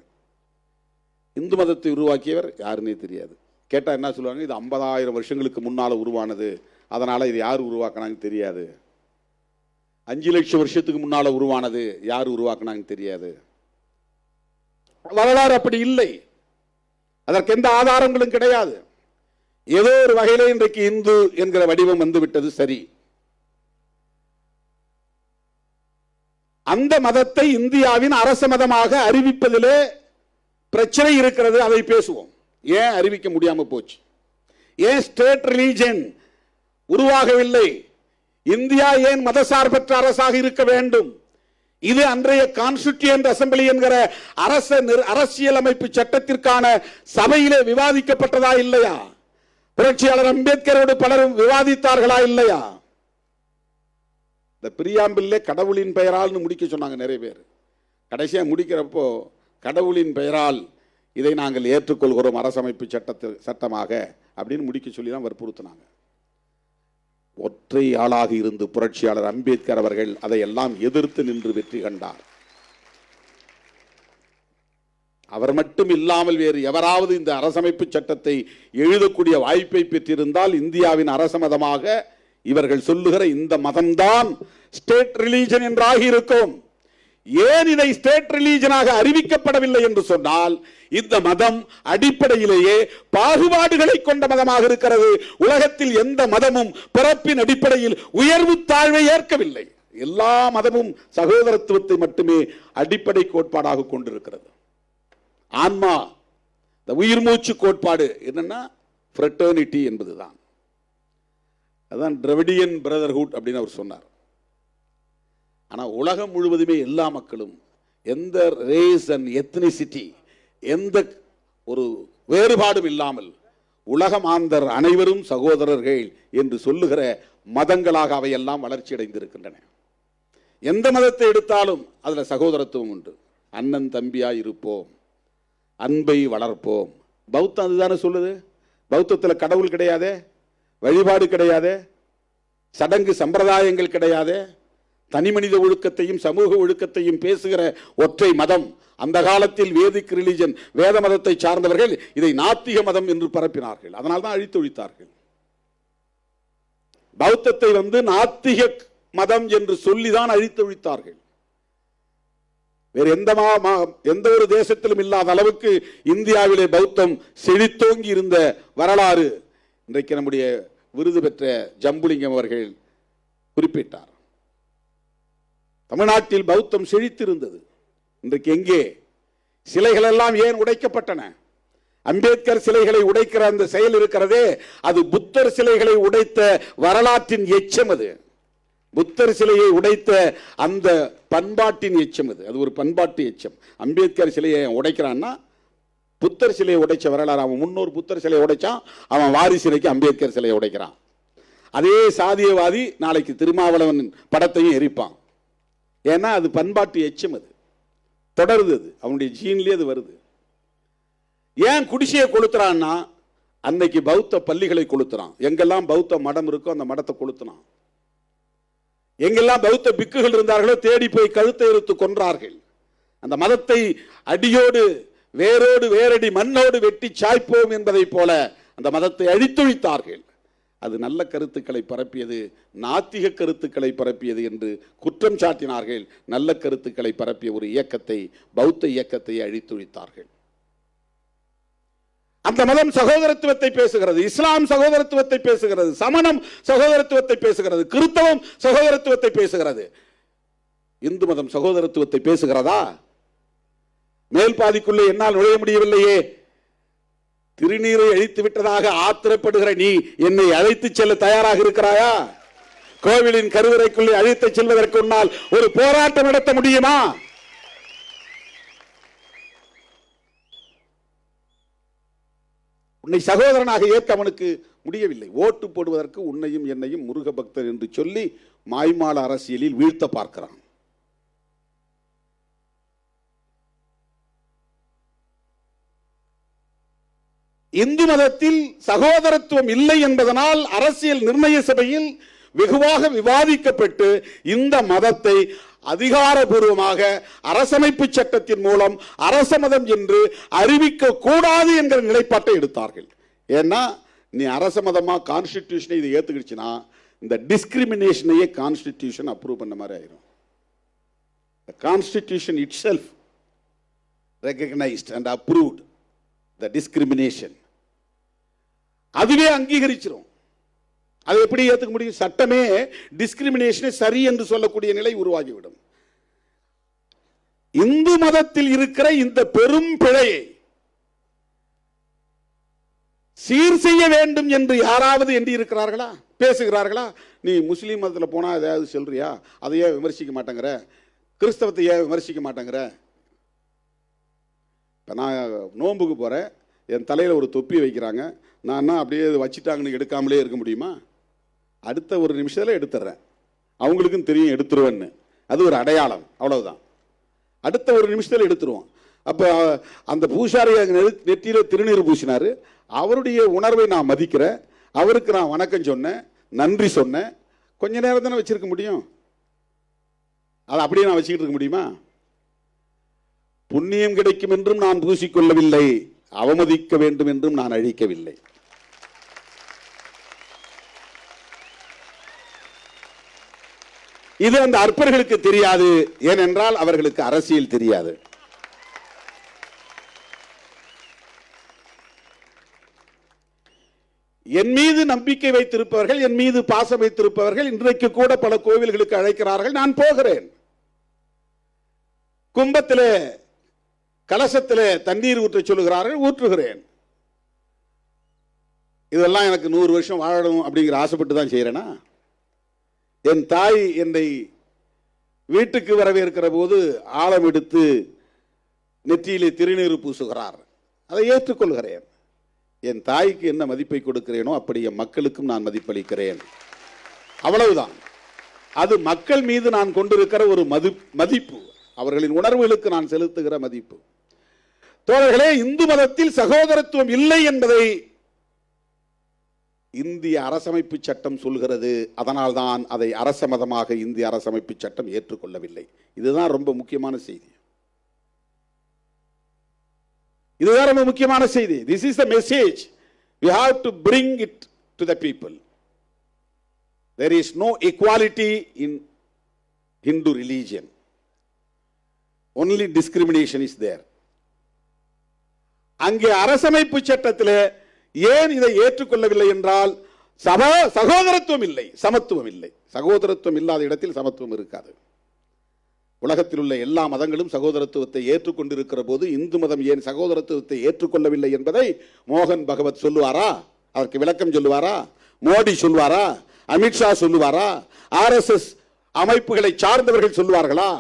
இந்து மதத்தை உருவாக்கியவர் யாருன்னே தெரியாது. கேட்டால் என்ன சொல்லுவாங்க? இது 50,000 வருஷங்களுக்கு முன்னால் உருவானது, அதனால இது யார் உருவாக்கினாங்க தெரியாது. 5 லட்சம் வருஷத்துக்கு முன்னால் உருவானது, யார் உருவாக்கினாங்க தெரியாது. வரலாறு அப்படி இல்லை. அதற்கு எந்த ஆதாரங்களும் கிடையாது. ஏதோ ஒரு வகையில இன்றைக்கு இந்து என்கிற வடிவம் வந்துவிட்டது. சரி, அந்த மதத்தை இந்தியாவின் அரச மதமாக அறிவிப்பதிலே பிரச்சனை இருக்கிறது. அதை பேசுவோம். ஏன் அறிவிக்க முடியாம போச்சு? ஏன் ஸ்டேட் ரிலீஜன் உருவாகவில்லை? இந்தியா ஏன் மதசார்பற்ற அரசாக இருக்க வேண்டும்? இது அன்றைய கான்ஸ்டிடியூயன்ட் அசெம்பிளி என்கிற அரசியலமைப்பு சட்டத்திற்கான சபையிலே விவாதிக்கப்பட்டதா இல்லையா? புரட்சியாளர் அம்பேத்கரோடு பலரும் விவாதித்தார்களா இல்லையா? இந்த பிரியாம்பிள்லே கடவுளின் பெயரால்னு முடிக்க சொன்னாங்க நிறைய பேர். கடைசியாக முடிக்கிறப்போ கடவுளின் பெயரால் இதை நாங்கள் ஏற்றுக்கொள்கிறோம் அரசமைப்பு சட்டமாக அப்படின்னு முடிக்க சொல்லி தான் வற்புறுத்தினாங்க. ஒற்றை ஆளாக இருந்து புரட்சியாளர் அம்பேத்கர் அவர்கள் அதையெல்லாம் எதிர்த்து நின்று வெற்றி கண்டார். அவர் மட்டும் இல்லாமல் வேறு எவராவது இந்த அரசமைப்பு சட்டத்தை எழுதக்கூடிய வாய்ப்பை பெற்றிருந்தால் இந்தியாவின் அரச மதமாக இவர்கள் சொல்லுகிற இந்த மதம்தான் ஸ்டேட் ரிலீஜன் என்றாகி இருக்கும். ஏன் இதை ஸ்டேட் ரிலீஜனாக அறிவிக்கப்படவில்லை என்று சொன்னால், இந்த மதம் அடிப்படையிலேயே பாகுபாடுகளை கொண்ட மதமாக இருக்கிறது. உலகத்தில் எந்த மதமும் பிறப்பின் அடிப்படையில் உயர்வு தாழ்வை ஏற்கவில்லை. எல்லா மதமும் சகோதரத்துவத்தை மட்டுமே அடிப்படை கோட்பாடாக கொண்டிருக்கிறது. ஆன்மா, இந்த உயிர் மூச்சு கோட்பாடு என்னன்னா ஃப்ரெட்டர்னிட்டி என்பதுதான். அதான் டிராவிடியன் பிரதர்ஹுட் அப்படின்னு அவர் சொன்னார். ஆனால் உலகம் முழுவதுமே எல்லா மக்களும் எந்த ரேஸ் அண்ட் எத்னிசிட்டி, எந்த ஒரு வேறுபாடும் இல்லாமல் உலக மாந்தர் அனைவரும் சகோதரர்கள் என்று சொல்லுகிற மதங்களாக அவையெல்லாம் வளர்ச்சி அடைந்திருக்கின்றன. எந்த மதத்தை எடுத்தாலும் அதில் சகோதரத்துவம் உண்டு. அண்ணன் தம்பியா இருப்போம், அன்பை வளர்ப்போம். பௌத்தம் அதுதானே சொல்லுது. பௌத்தத்தில் கடவுள் கிடையாதே, வழிபாடு கிடையாதே, சடங்கு சம்பிரதாயங்கள் கிடையாதே, தனி மனித ஒழுக்கத்தையும் சமூக ஒழுக்கத்தையும் பேசுகிற ஒற்றை மதம். அந்த காலத்தில் வேதிக் ரிலிஜன், வேத மதத்தை சார்ந்தவர்கள் இதை நாத்திக மதம் என்று பரப்பினார்கள். அதனால் தான் அழித்தொழித்தார்கள். பௌத்தத்தை நாத்திக மதம் என்று சொல்லிதான் அழித்தொழித்தார்கள். வேறு எந்த ஒரு தேசத்திலும் இல்லாத அளவுக்கு இந்தியாவிலே பௌத்தம் செழித்தோங்கி இருந்த வரலாறு இன்றைக்கு நம்முடைய விருது பெற்ற ஜம்புலிங்கம் அவர்கள் குறிப்பிட்டார். தமிழ்நாட்டில் பௌத்தம் செழித்திருந்தது. இன்றைக்கு எங்கே? சிலைகள் எல்லாம் ஏன் உடைக்கப்பட்டன? அம்பேத்கர் சிலைகளை உடைக்கிற அந்த செயல் இருக்கிறதே, அது புத்தர் சிலைகளை உடைத்த வரலாற்றின் எச்சம். அது புத்தர் சிலையை உடைத்த அந்த பண்பாட்டின் எச்சம். அது ஒரு பண்பாட்டு எச்சம். அம்பேத்கர் சிலையை உடைக்கிறான்னா புத்தர் சிலையை உடைச்ச வரலாறு. அவன் முன்னோர் புத்தர் சிலையை உடைச்சான், அவன் வாரிசிலைக்கு அம்பேத்கர் சிலையை உடைக்கிறான். அதே சாதியவாதி நாளைக்கு திருமாவளவன் படத்தையும் எரிப்பான். ஏன்னா அது பண்பாட்டு எச்சம். அது தொடருது, அது அவனுடைய ஜீன்லயே அது வருது. ஏன் குடிசையை கொளுத்துறான்னா, அன்னைக்கு பௌத்த பள்ளிகளை கொளுத்துறான். எங்கெல்லாம் பௌத்த மடம் இருக்கோ அந்த மடத்தை கொளுத்துறான். எங்கெல்லாம் பௌத்த பிக்குகள் இருந்தார்களோ தேடி போய் கழுத்தை எடுத்து கொன்றார்கள். அந்த மதத்தை அடியோடு வேரோடு வேரடி மண்ணோடு வெட்டி சாய்ப்போம் என்பதை போல அந்த மதத்தை அழித்தொழித்தார்கள். அது நல்ல கருத்துக்களை பரப்பியது, நாத்திக கருத்துக்களை பரப்பியது என்று குற்றம் சாட்டினார்கள். நல்ல கருத்துக்களை பரப்பிய ஒரு இயக்கத்தை, பௌத்த இயக்கத்தை அழித்தொழித்தார்கள். அந்த மதம் சகோதரத்துவத்தை பேசுகிறது. இஸ்லாம் சகோதரத்துவத்தை பேசுகிறது. சமணம் சகோதரத்துவத்தை பேசுகிறது. கிறிஸ்தவம் சகோதரத்துவத்தை பேசுகிறது. இந்து மதம் சகோதரத்துவத்தை பேசுகிறதா? மேல் பாதிக்குள்ளே என்னால் நுழைய முடியவில்லையே. திருநீரை அழித்து விட்டதாக ஆத்திரப்படுகிற நீ என்னை அழைத்து செல்ல தயாராக இருக்கிறாயா? கோவிலின் கருவறைக்குள்ளே அழைத்து செல்வதற்கு முன்னால் ஒரு போராட்டம் நடத்த முடியுமா? உன்னை சகோதரனாக ஏற்க அவனுக்கு முடியவில்லை. ஓட்டு போடுவதற்கு உன்னையும் என்னையும் முருக பக்தர் என்று சொல்லி மாய்மால அரசியலில் வீழ்த்த பார்க்கிறான். இந்து மதத்தில் சகோதரத்துவம் இல்லை என்பதனால் அரசியல் நிர்ணய சபையில் வெகுவாக விவாதிக்கப்பட்டு இந்த மதத்தை அதிகாரபூர்வமாக அரசமைப்பு சட்டத்தின் மூலம் அரச மதம் என்று அறிவிக்க கூடாது என்கிற நிலைப்பாட்டை எடுத்தார்கள். ஏன்னா நீ அரச மதமா கான்ஸ்டிடியூஷனை இதை ஏத்துக்கிடுச்சுன்னா இந்த டிஸ்கிரிமினேஷனையே கான்ஸ்டிடியூஷன் அப்ரூவ் பண்ண மாதிரி ஆயிரும். Constitution it self recognised and approved the discrimination. அதுவே அங்கீகரிச்சிரும். அதை எப்படி ஏற்றுக்க முடியும்? சட்டமே டிஸ்கிரிமினேஷனை சரி என்று சொல்லக்கூடிய நிலை உருவாகிவிடும். இந்து மதத்தில் இருக்கிற இந்த பெரும் பிழையை சீர் செய்ய வேண்டும் என்று யாராவது எண்ணி இருக்கிறார்களா? பேசுகிறார்களா? நீ முஸ்லீம் மதத்தில் போனா ஏதாவது சொல்றியா? அதையே விமர்சிக்க மாட்டேங்கிற, கிறிஸ்தவத்தை ஏன் விமர்சிக்க மாட்டேங்கிற? இப்போ நான் நோன்புக்கு போகிறேன், என் தலையில் ஒரு தொப்பி வைக்கிறாங்க, நான் அப்படியே வச்சுட்டாங்கன்னு எடுக்காமலே இருக்க முடியுமா? அடுத்த ஒரு நிமிஷத்தில் எடுத்துடுறேன். அவங்களுக்கும் தெரியும் எடுத்துருவேன்னு. அது ஒரு அடையாளம், அவ்வளவுதான். அடுத்த ஒரு நிமிஷத்தில் எடுத்துருவோம். அப்போ அந்த பூசாரி நெற்றியில் திருநீர் பூசினார். அவருடைய உணர்வை நான் மதிக்கிறேன், அவருக்கு நான் வணக்கம் சொன்னேன், நன்றி சொன்னேன். கொஞ்ச நேரம் தானே வச்சிருக்க முடியும், அதை அப்படியே நான் வச்சுக்கிட்டு இருக்க முடியுமா? புண்ணியம் கிடைக்கும் என்றும் நான் பூசிக்கொள்ளவில்லை, அவமதிக்க வேண்டும் என்றும் நான் அழிக்கவில்லை. இது அந்த அற்பர்களுக்கு தெரியாது, ஏனென்றால் அவர்களுக்கு அரசியல் தெரியாது. என் மீது நம்பிக்கை வைத்திருப்பவர்கள், என் மீது பாசம் வைத்திருப்பவர்கள் இன்றைக்கு கூட பல கோவில்களுக்கு அழைக்கிறார்கள், நான் போகிறேன். கும்பத்திலே கலசத்திலே தண்ணீர் ஊற்ற சொல்லுகிறார்கள், ஊற்றுகிறேன். இதெல்லாம் எனக்கு 100 வருஷம் வாழணும் அப்படிங்கிற ஆசைப்பட்டு தான் செய்யறேனா? என் தாய் என்னை வீட்டுக்கு வரவேற்கிற போது ஆழம் எடுத்து நெற்றியிலே திருநீறு பூசுகிறார், அதை ஏற்றுக்கொள்கிறேன். என் தாய்க்கு என்ன மதிப்பை கொடுக்கிறேனோ அப்படி என் மக்களுக்கும் நான் மதிப்பளிக்கிறேன், அவ்வளவுதான். அது மக்கள் மீது நான் கொண்டிருக்கிற ஒரு மதிப்பு, அவர்களின் உணர்வுகளுக்கு நான் செலுத்துகிற மதிப்பு. தோழர்களே, இந்து மதத்தில் சகோதரத்துவம் இல்லை என்பதை இந்திய அரசமைப்பு சட்டம் சொல்கிறது. அதனால்தான் அதை அரச மதமாக இந்திய அரசமைப்பு சட்டம் ஏற்றுக்கொள்ளவில்லை. இதுதான் ரொம்ப முக்கியமான செய்தி. இதுதான் ரொம்ப முக்கியமான செய்தி. This is the message we have to bring it to the people. There is no equality in Hindu religion. Only discrimination is there. அங்கே அரசமைப்பு சட்டத்தில் ஏன் இதை ஏற்றுக்கொள்ளவில்லை என்றால் சகோதரத்துவம் இல்லை, சமத்துவம் இல்லை. சகோதரத்துவம் இல்லாத இடத்தில் சமத்துவம் இருக்காது. உலகத்தில் உள்ள எல்லா மதங்களும் சகோதரத்துவத்தை ஏற்றுக்கொண்டிருக்கிற போது இந்து மதம் ஏன் சகோதரத்துவத்தை ஏற்றுக்கொள்ளவில்லை என்பதை மோகன் பகவத் சொல்லுவாரா? அதற்கு விளக்கம் சொல்லுவாரா? மோடி சொல்லுவாரா? அமித்ஷா சொல்லுவாரா? RSS அமைப்புகளை சார்ந்தவர்கள் சொல்லுவார்களா?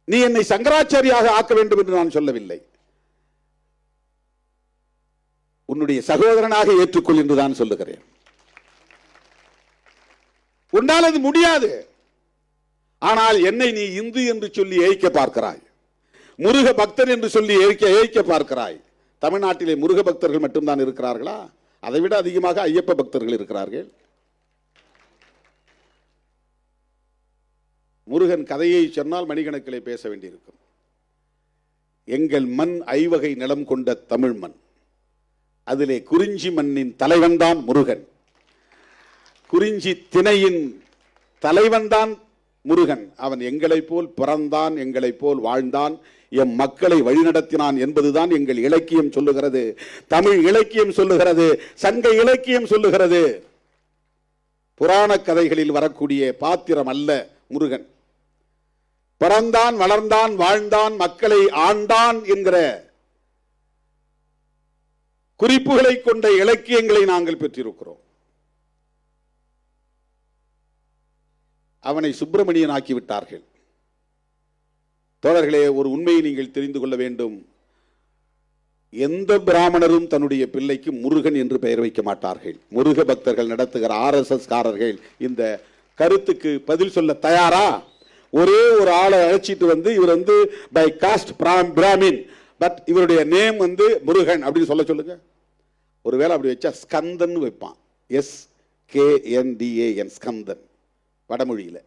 நீ என்னை சங்கராச்சாரியாக ஆக்க வேண்டும் என்று நான் சொல்லவில்லை, உன்னுடைய சகோதரனாக ஏற்றுக்கொள் என்று தான் சொல்லுகிறேன். உன்னால் அது முடியாது. ஆனால் என்னை நீ இந்து என்று சொல்லி ஏய்க்க பார்க்கிறாய், முருக பக்தன் என்று சொல்லி ஏய்க்க பார்க்கிறாய். தமிழ்நாட்டிலே முருக பக்தர்கள் மட்டும்தான் இருக்கிறார்களா? அதை விட அதிகமாக ஐயப்ப பக்தர்கள் இருக்கிறார்கள். முருகன் கதையை சொன்னால் மணிக்கணக்கிலே பேச வேண்டியிருக்கும். எங்கள் மண் ஐவகை நிலம் கொண்ட தமிழ் மண், அதிலே குறிஞ்சி மண்ணின் தலைவன் தான் முருகன். குறிஞ்சி திணையின் தலைவன் தான் முருகன். அவன் எங்களைப் போல் பிறந்தான், எங்களைப் போல் வாழ்ந்தான், எம் மக்களை வழிநடத்தினான் என்பதுதான் எங்கள் இலக்கியம் சொல்லுகிறது, தமிழ் இலக்கியம் சொல்லுகிறது, சங்க இலக்கியம் சொல்லுகிறது. புராண கதைகளில் வரக்கூடிய பாத்திரம் அல்ல முருகன். பிறந்தான், வளர்ந்தான், வாழ்ந்தான், மக்களை ஆண்டான் என்கிற குறிப்புகளை கொண்ட இலக்கியங்களை நாங்கள் பெற்றிருக்கிறோம். அவனை சுப்பிரமணியன் ஆக்கிவிட்டார்கள். தோழர்களே, ஒரு உண்மையை நீங்கள் தெரிந்து கொள்ள வேண்டும். எந்த பிராமணரும் தன்னுடைய பிள்ளைக்கு முருகன் என்று பெயர் வைக்க மாட்டார்கள். முருக பக்தர்கள் நடத்துகிற RSS காரர்கள் இந்த கருத்துக்கு பதில் சொல்ல தயாரா? ஒரே ஒரு ஆளை அழைச்சிட்டு வந்து இவர் வந்து பை காஸ்ட் பிராமின், பட் இவருடைய நேம் வந்து முருகன் அப்படின்னு சொல்லுங்க. ஒருவேளை அப்படி வச்சா ஸ்கந்தன் வைப்பான், SKNDAN, ஸ்கந்தன் வடமொழியில.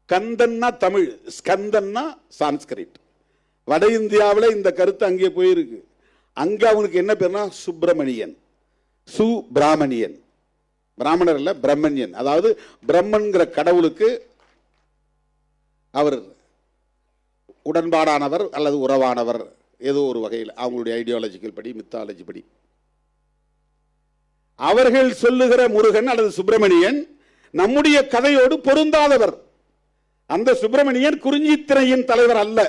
கந்தன்னா தமிழ், ஸ்கந்தன்னா சான்ஸ்கிரிட். வட இந்தியாவில் இந்த கருத்து அங்கே போயிருக்கு. அங்க அவனுக்கு என்ன பேர்னா சுப்பிரமணியன், சுப்பிராமணியன். பிராமணர் இல்ல, பிரம்மண்யன். அதாவது பிரம்மன்கிற கடவுளுக்கு அவர் உடன்பாடானவர் அல்லது உறவானவர், ஏதோ ஒரு வகையில் அவங்களுடைய ஐடியாலஜிக்கல் படி, மித்தாலஜி படி. அவர்கள் சொல்லுகிற முருகன் அல்லது சுப்பிரமணியன் நம்முடைய கதையோடு பொருந்தாதவர். அந்த சுப்பிரமணியன் குறிஞ்சித்திணையின் தலைவர் அல்ல,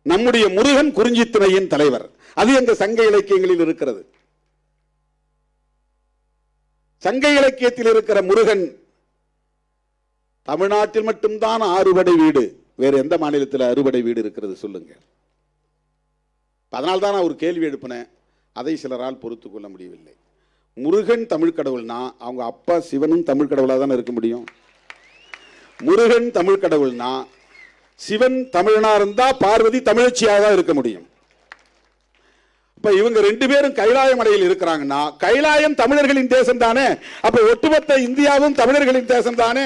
நம்முடைய முருகன் குறிஞ்சித்திணையின் தலைவர். அது எங்க சங்க இலக்கியங்களில் இருக்கிறது. சங்க இலக்கியத்தில் இருக்கிற முருகன் தமிழ்நாட்டில் மட்டும்தான் 6 படை வீடு. வேறு எந்த மாநிலத்தில் 6 படை வீடு இருக்கிறது சொல்லுங்க. அதனால்தான் நான் ஒரு கேள்வி எழுப்பினேன், அதை சிலரால் பொறுத்து கொள்ள முடியவில்லை. முருகன் தமிழ் கடவுள்னா அவங்க அப்பா சிவனும் தமிழ் கடவுளாக தானே இருக்க முடியும். முருகன் தமிழ் கடவுள்னா சிவன் தமிழனா இருந்தா பார்வதி தமிழச்சியாக தான் இருக்க முடியும். இப்ப இவங்க ரெண்டு பேரும் கைலாய மலையில் இருக்கிறாங்கன்னா கைலாயம் தமிழர்களின் தேசம் தானே. அப்ப ஒட்டுமொத்த இந்தியாவும் தமிழர்களின் தேசம் தானே.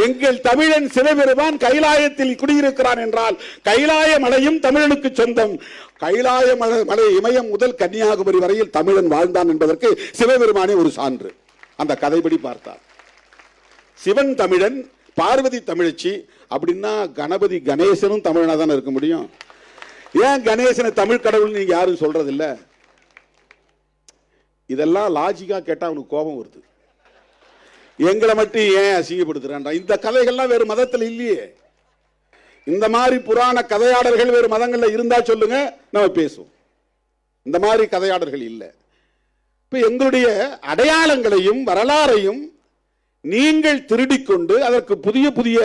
எங்கள் தமிழன் சிவபெருமான் கைலாயத்தில் குடியிருக்கிறான் என்றால் கைலாய மலையும் தமிழனுக்கு சொந்தம். கைலாய மலை இமயம் முதல் கன்னியாகுமரி வரையில் தமிழன் வாழ்ந்தான் என்பதற்கு சிவபெருமானே ஒரு சான்று. அந்த கதைப்படி பார்த்தார். சிவன் தமிழன், பார்வதி தமிழச்சி அப்படின்னா கணபதி கணேசனும் தமிழனா தானே இருக்க முடியும். ஏன் கணேசனை தமிழ் கடவுள் நீங்க யாரும் சொல்றது இல்ல? இதெல்லாம் லாஜிக்கா கேட்டா அவனுக்கு கோபம் வருது. எங்களை மட்டும் ஏன் அசிங்கப்படுத்துறான்? இந்த கதைகள்லாம் வேறு மதத்தில் இல்லையே. இந்த மாதிரி புராண கதையாடல்கள் வேறு மதங்கள்ல இருந்தா சொல்லுங்க, நம்ம பேசுவோம். இந்த மாதிரி கதையாடல்கள் இல்லை. இப்ப எங்களுடைய அடையாளங்களையும் வரலாறையும் நீங்கள் திருடிக்கொண்டு அதற்கு புதிய புதிய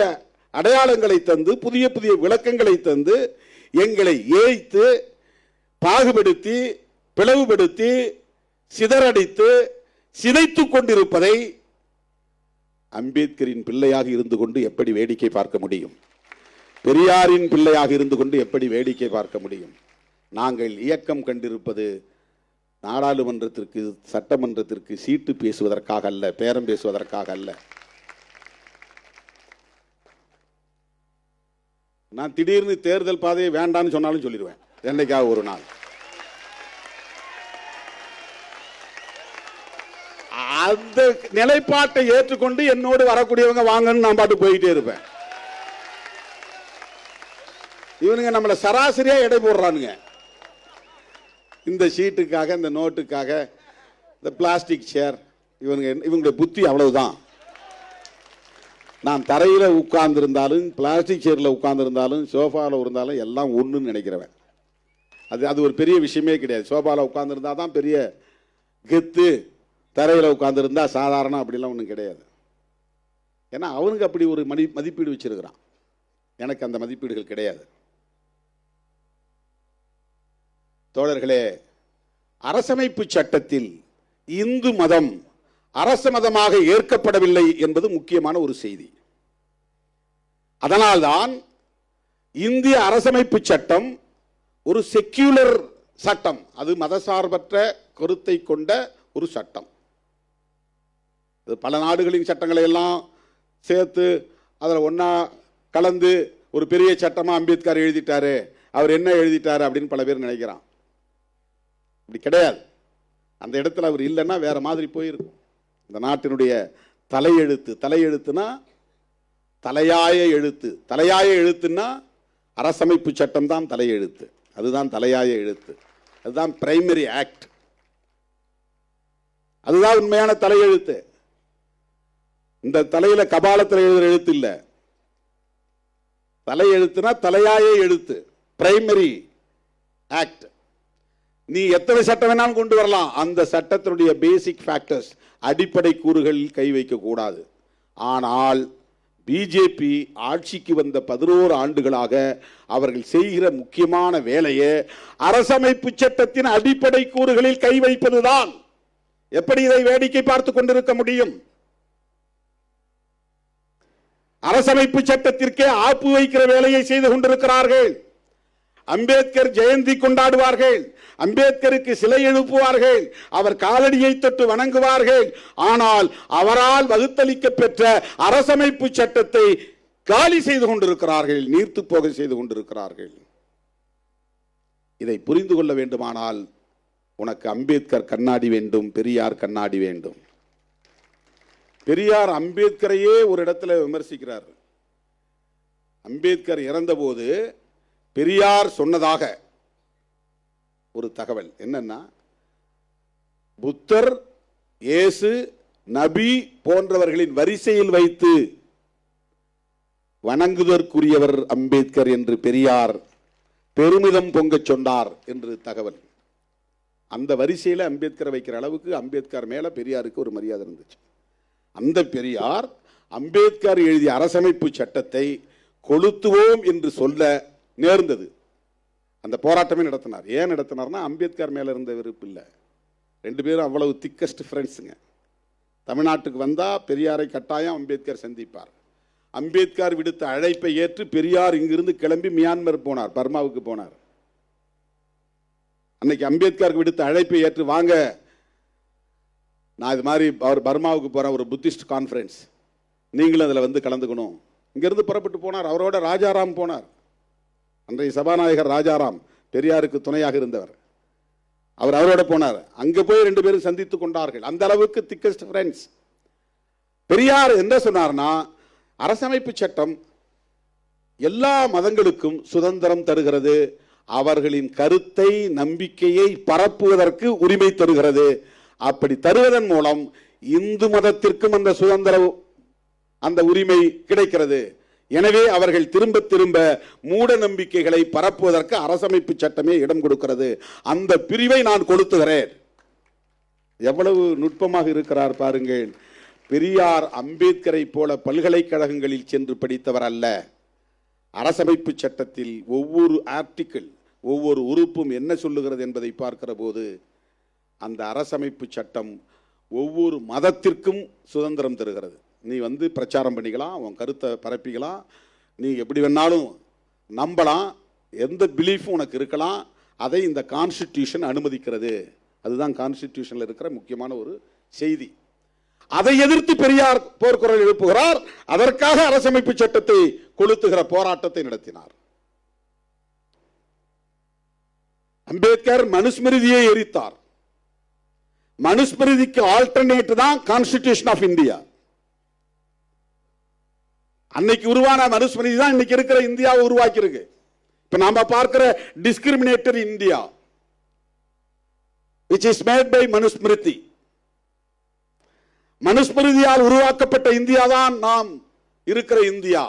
அடையாளங்களை தந்து புதிய புதிய விளக்கங்களை தந்து எங்களை ஏய்த்து பாகுபடுத்தி பிளவுபடுத்தி சிதறடித்து சிதைத்துக் கொண்டிருப்பதை அம்பேத்கரின் பிள்ளையாக இருந்து கொண்டு எப்படி வேடிக்கை பார்க்க முடியும்? பெரியாரின் பிள்ளையாக இருந்து கொண்டு எப்படி வேடிக்கை பார்க்க முடியும்? நாங்கள் இயக்கம் கண்டிருப்பது நாடாளுமன்றத்திற்கு சட்டமன்றத்திற்கு சீட்டு பேசுவதற்காக அல்ல, பேரம் பேசுவதற்காக அல்ல. நான் திடீர்னு தேர்தல் பாதையை வேண்டான்னு சொன்னாலும் சொல்லிடுவேன் என்னைக்காக ஒரு நாள். அந்த நிலைப்பாட்டை ஏற்றுக்கொண்டு என்னோடு வரக்கூடியவங்க வாங்கன்னு நான் பாட்டு போயிட்டே இருப்பேன். இவனுங்க நம்மளை சராசரியா எடை போடுறானுங்க. இந்த சீட்டுக்காக, இந்த நோட்டுக்காக, இந்த பிளாஸ்டிக் சேர், இவங்களுடைய புத்தி அவ்வளவுதான். நான் தரையில உட்கார்ந்து இருந்தாலும் பிளாஸ்டிக் சேர்ல உட்கார்ந்து இருந்தாலும் சோஃபால இருந்தாலும் எல்லாம் ஒண்ணுன்னு நினைக்கிறவன். அது ஒரு பெரிய விஷயமே கிடையாது. சோஃபால உட்கார்ந்து இருந்தா தான் பெரிய கெத்து, தரையில உட்கார்ந்து இருந்தா சாதாரணம் அப்படிலாம் ஒன்றும் கிடையாது. ஏன்னா அவனுக்கு அப்படி ஒரு மதிப்பீடு வச்சிருக்கிறான். எனக்கு அந்த மதிப்பீடுகள் கிடையாது. தோழர்களே, அரசமைப்பு சட்டத்தில் இந்து மதம் அரச மதமாக ஏற்கப்படவில்லை என்பது முக்கியமான ஒரு செய்தி. அதனால்தான் இந்திய அரசமைப்பு சட்டம் ஒரு செக்யூலர் சட்டம், அது மதசார்பற்ற கருத்தை கொண்ட ஒரு சட்டம். பல நாடுகளின் சட்டங்களை எல்லாம் சேர்த்து அதில் ஒன்னா கலந்து ஒரு பெரிய சட்டமா அம்பேத்கர் எழுதிட்டாரு, அவர் என்ன எழுதிட்டாரு அப்படின்னு பல பேர் நினைக்கிறான். அப்படி கிடையாது. அந்த இடத்துல அவர் இல்லைன்னா வேற மாதிரி போயிருக்கும். இந்த நாட்டினுடைய தலையெழுத்து, தலையெழுத்துனா தலையாய எழுத்து, தலையாய எழுத்துன்னா அரசமைப்பு சட்டம் தான் தலையெழுத்து, அதுதான் தலையாய எழுத்து, அதுதான் பிரைமரி ஆக்ட், அதுதான் உண்மையான தலையெழுத்து. இந்த தலையில கபாலத்தில் எழுதுற எழுத்து இல்ல. தலையெழுத்துனா தலையாய எழுத்து, பிரைமரி ஆக்ட். நீ எத்தனை சட்டம் வேணாலும் கொண்டு வரலாம், அந்த சட்டத்தினுடைய பேசிக் ஃபேக்டர்ஸ், அடிப்படை கூறுகளில் கை வைக்க கூடாது. ஆனால் பிஜேபி ஆட்சிக்கு வந்த 11 ஆண்டுகளாக அவர்கள் செய்கிற முக்கியமான வேலையே அரசமைப்பு சட்டத்தின் அடிப்படை கூறுகளில் கை வைப்பதுதான். எப்படி இதை வேடிக்கை பார்த்துக் கொண்டிருக்க முடியும்? அரசமைப்பு சட்டத்திற்கே ஆப்பு வைக்கிற வேலையை செய்து கொண்டிருக்கிறார்கள். அம்பேத்கர் ஜெயந்தி கொண்டாடுவார்கள், அம்பேத்கருக்கு சிலை எழுப்புவார்கள், அவர் காலடியை தொட்டு வணங்குவார்கள். ஆனால் அவரால் வகுத்தளிக்க பெற்ற அரசமைப்பு சட்டத்தை காலி செய்து கொண்டிருக்கிறார்கள், நீர்த்து போக செய்து கொண்டிருக்கிறார்கள். இதை புரிந்து கொள்ள வேண்டுமானால் உனக்கு அம்பேத்கர் கண்ணாடி வேண்டும், பெரியார் கண்ணாடி வேண்டும். பெரியார் அம்பேத்கரையே ஒரு இடத்துல விமர்சிக்கிறார். அம்பேத்கர் இறந்தபோது பெரியார் சொன்னதாக ஒரு தகவல் என்னன்னா, புத்தர், இயேசு, நபி போன்றவர்களின் வரிசையில் வைத்து வணங்குவதற்குரியவர் அம்பேத்கர் என்று பெரியார் பெருமிதம் பொங்கச் சொன்னார் என்று தகவல். அந்த வரிசையில் அம்பேத்கரை வைக்கிற அளவுக்கு அம்பேத்கர் மேல பெரியாருக்கு ஒரு மரியாதை இருந்துச்சு. அந்த பெரியார் அம்பேத்கர் எழுதிய அரசமைப்பு சட்டத்தை கொளுத்துவோம் என்று சொல்ல நேர்ந்தது. அந்த போராட்டமே நடத்தினார். ஏன் நடத்தினார்னா அம்பேத்கர் மேல இருந்த வெறுப்பு இல்லை, ரெண்டு பேரும் அவ்வளவு திக்கஸ்ட் ஃப்ரெண்ட்ஸுங்க. தமிழ்நாட்டுக்கு வந்தால் பெரியாரை கட்டாயம் அம்பேத்கர் சந்திப்பார். அம்பேத்கர் விடுத்த அழைப்பை ஏற்று பெரியார் இங்கிருந்து கிளம்பி மியான்மர் போனார், பர்மாவுக்கு போனார். அன்னைக்கு அம்பேத்கருக்கு விடுத்த அழைப்பை ஏற்று வாங்க, நான் இது மாதிரி அவர் பர்மாவுக்கு போகிறேன், ஒரு புத்திஸ்ட் கான்ஃபரன்ஸ், நீங்களும் அதில் வந்து கலந்துக்கணும். இங்கிருந்து புறப்பட்டு போனார். அவரோட ராஜாராம் போனார். அன்றைய சபாநாயகர் ராஜாராம் பெரியாருக்கு துணையாக இருந்தவர். அவரோட போனார். அங்கே போய் ரெண்டு பேரும் சந்தித்து கொண்டார்கள். அந்த அளவுக்கு திக்கஸ்ட் ஃப்ரெண்ட்ஸ். பெரியார் என்ன சொன்னார்னா, அரசமைப்பு சட்டம் எல்லா மதங்களுக்கும் சுதந்திரம் தருகிறது, அவர்களின் கருத்தை நம்பிக்கையை பரப்புவதற்கு உரிமை தருகிறது. அப்படி தருவதன் மூலம் இந்து மதத்திற்கும் அந்த சுதந்திரம் அந்த உரிமை கிடைக்கிறது. எனவே அவர்கள் திரும்ப திரும்ப மூட நம்பிக்கைகளை பரப்புவதற்கு அரசமைப்பு சட்டமே இடம் கொடுக்கிறது. அந்த பிரிவை நான் கொளுத்துகிறேன். எவ்வளவு நுட்பமாக இருக்கிறார் பாருங்கள். பெரியார் அம்பேத்கரை போல பல்கலைக்கழகங்களில் சென்று படித்தவர் அல்ல. அரசமைப்பு சட்டத்தில் ஒவ்வொரு ஆர்டிக்கிள், ஒவ்வொரு உறுப்பும் என்ன சொல்லுகிறது என்பதை பார்க்கிற போது அந்த அரசமைப்பு சட்டம் ஒவ்வொரு மதத்திற்கும் சுதந்திரம் தருகிறது. நீ வந்து பிரச்சாரம் பண்ணிக்கலாம், உன் கருத்தை பரப்பிக்கலாம், நீ எப்படி வேணாலும் நம்பலாம், எந்த பிலீஃபும் உனக்கு இருக்கலாம், அதை இந்த கான்ஸ்டிடியூஷன் அனுமதிக்கிறது. அதுதான் கான்ஸ்டிடியூஷனில் இருக்கிற முக்கியமான ஒரு செய்தி. அதை எதிர்த்து பெரியார் போர்க்குரல் எழுப்புகிறார். அதற்காக அரசமைப்பு சட்டத்தை கொளுத்துகிற போராட்டத்தை நடத்தினார். அம்பேத்கர் மனுஸ்மிருதியை எரித்தார். மனுஸ்மிருதிக்கு ஆல்டர்னேட் தான் கான்ஸ்டிடியூஷன் ஆஃப் இந்தியா. அன்னைக்கு உருவான மனுஸ்மிருதி தான் இன்னைக்கு இருக்கிற இந்தியாவை உருவாக்கி இருக்கு. இப்ப நாம பார்க்கிற discriminatory India which is made by Manusmriti. மனுஸ்மிருதியால் உருவாக்கப்பட்ட இந்தியா தான் நாம் இருக்கிற இந்தியா.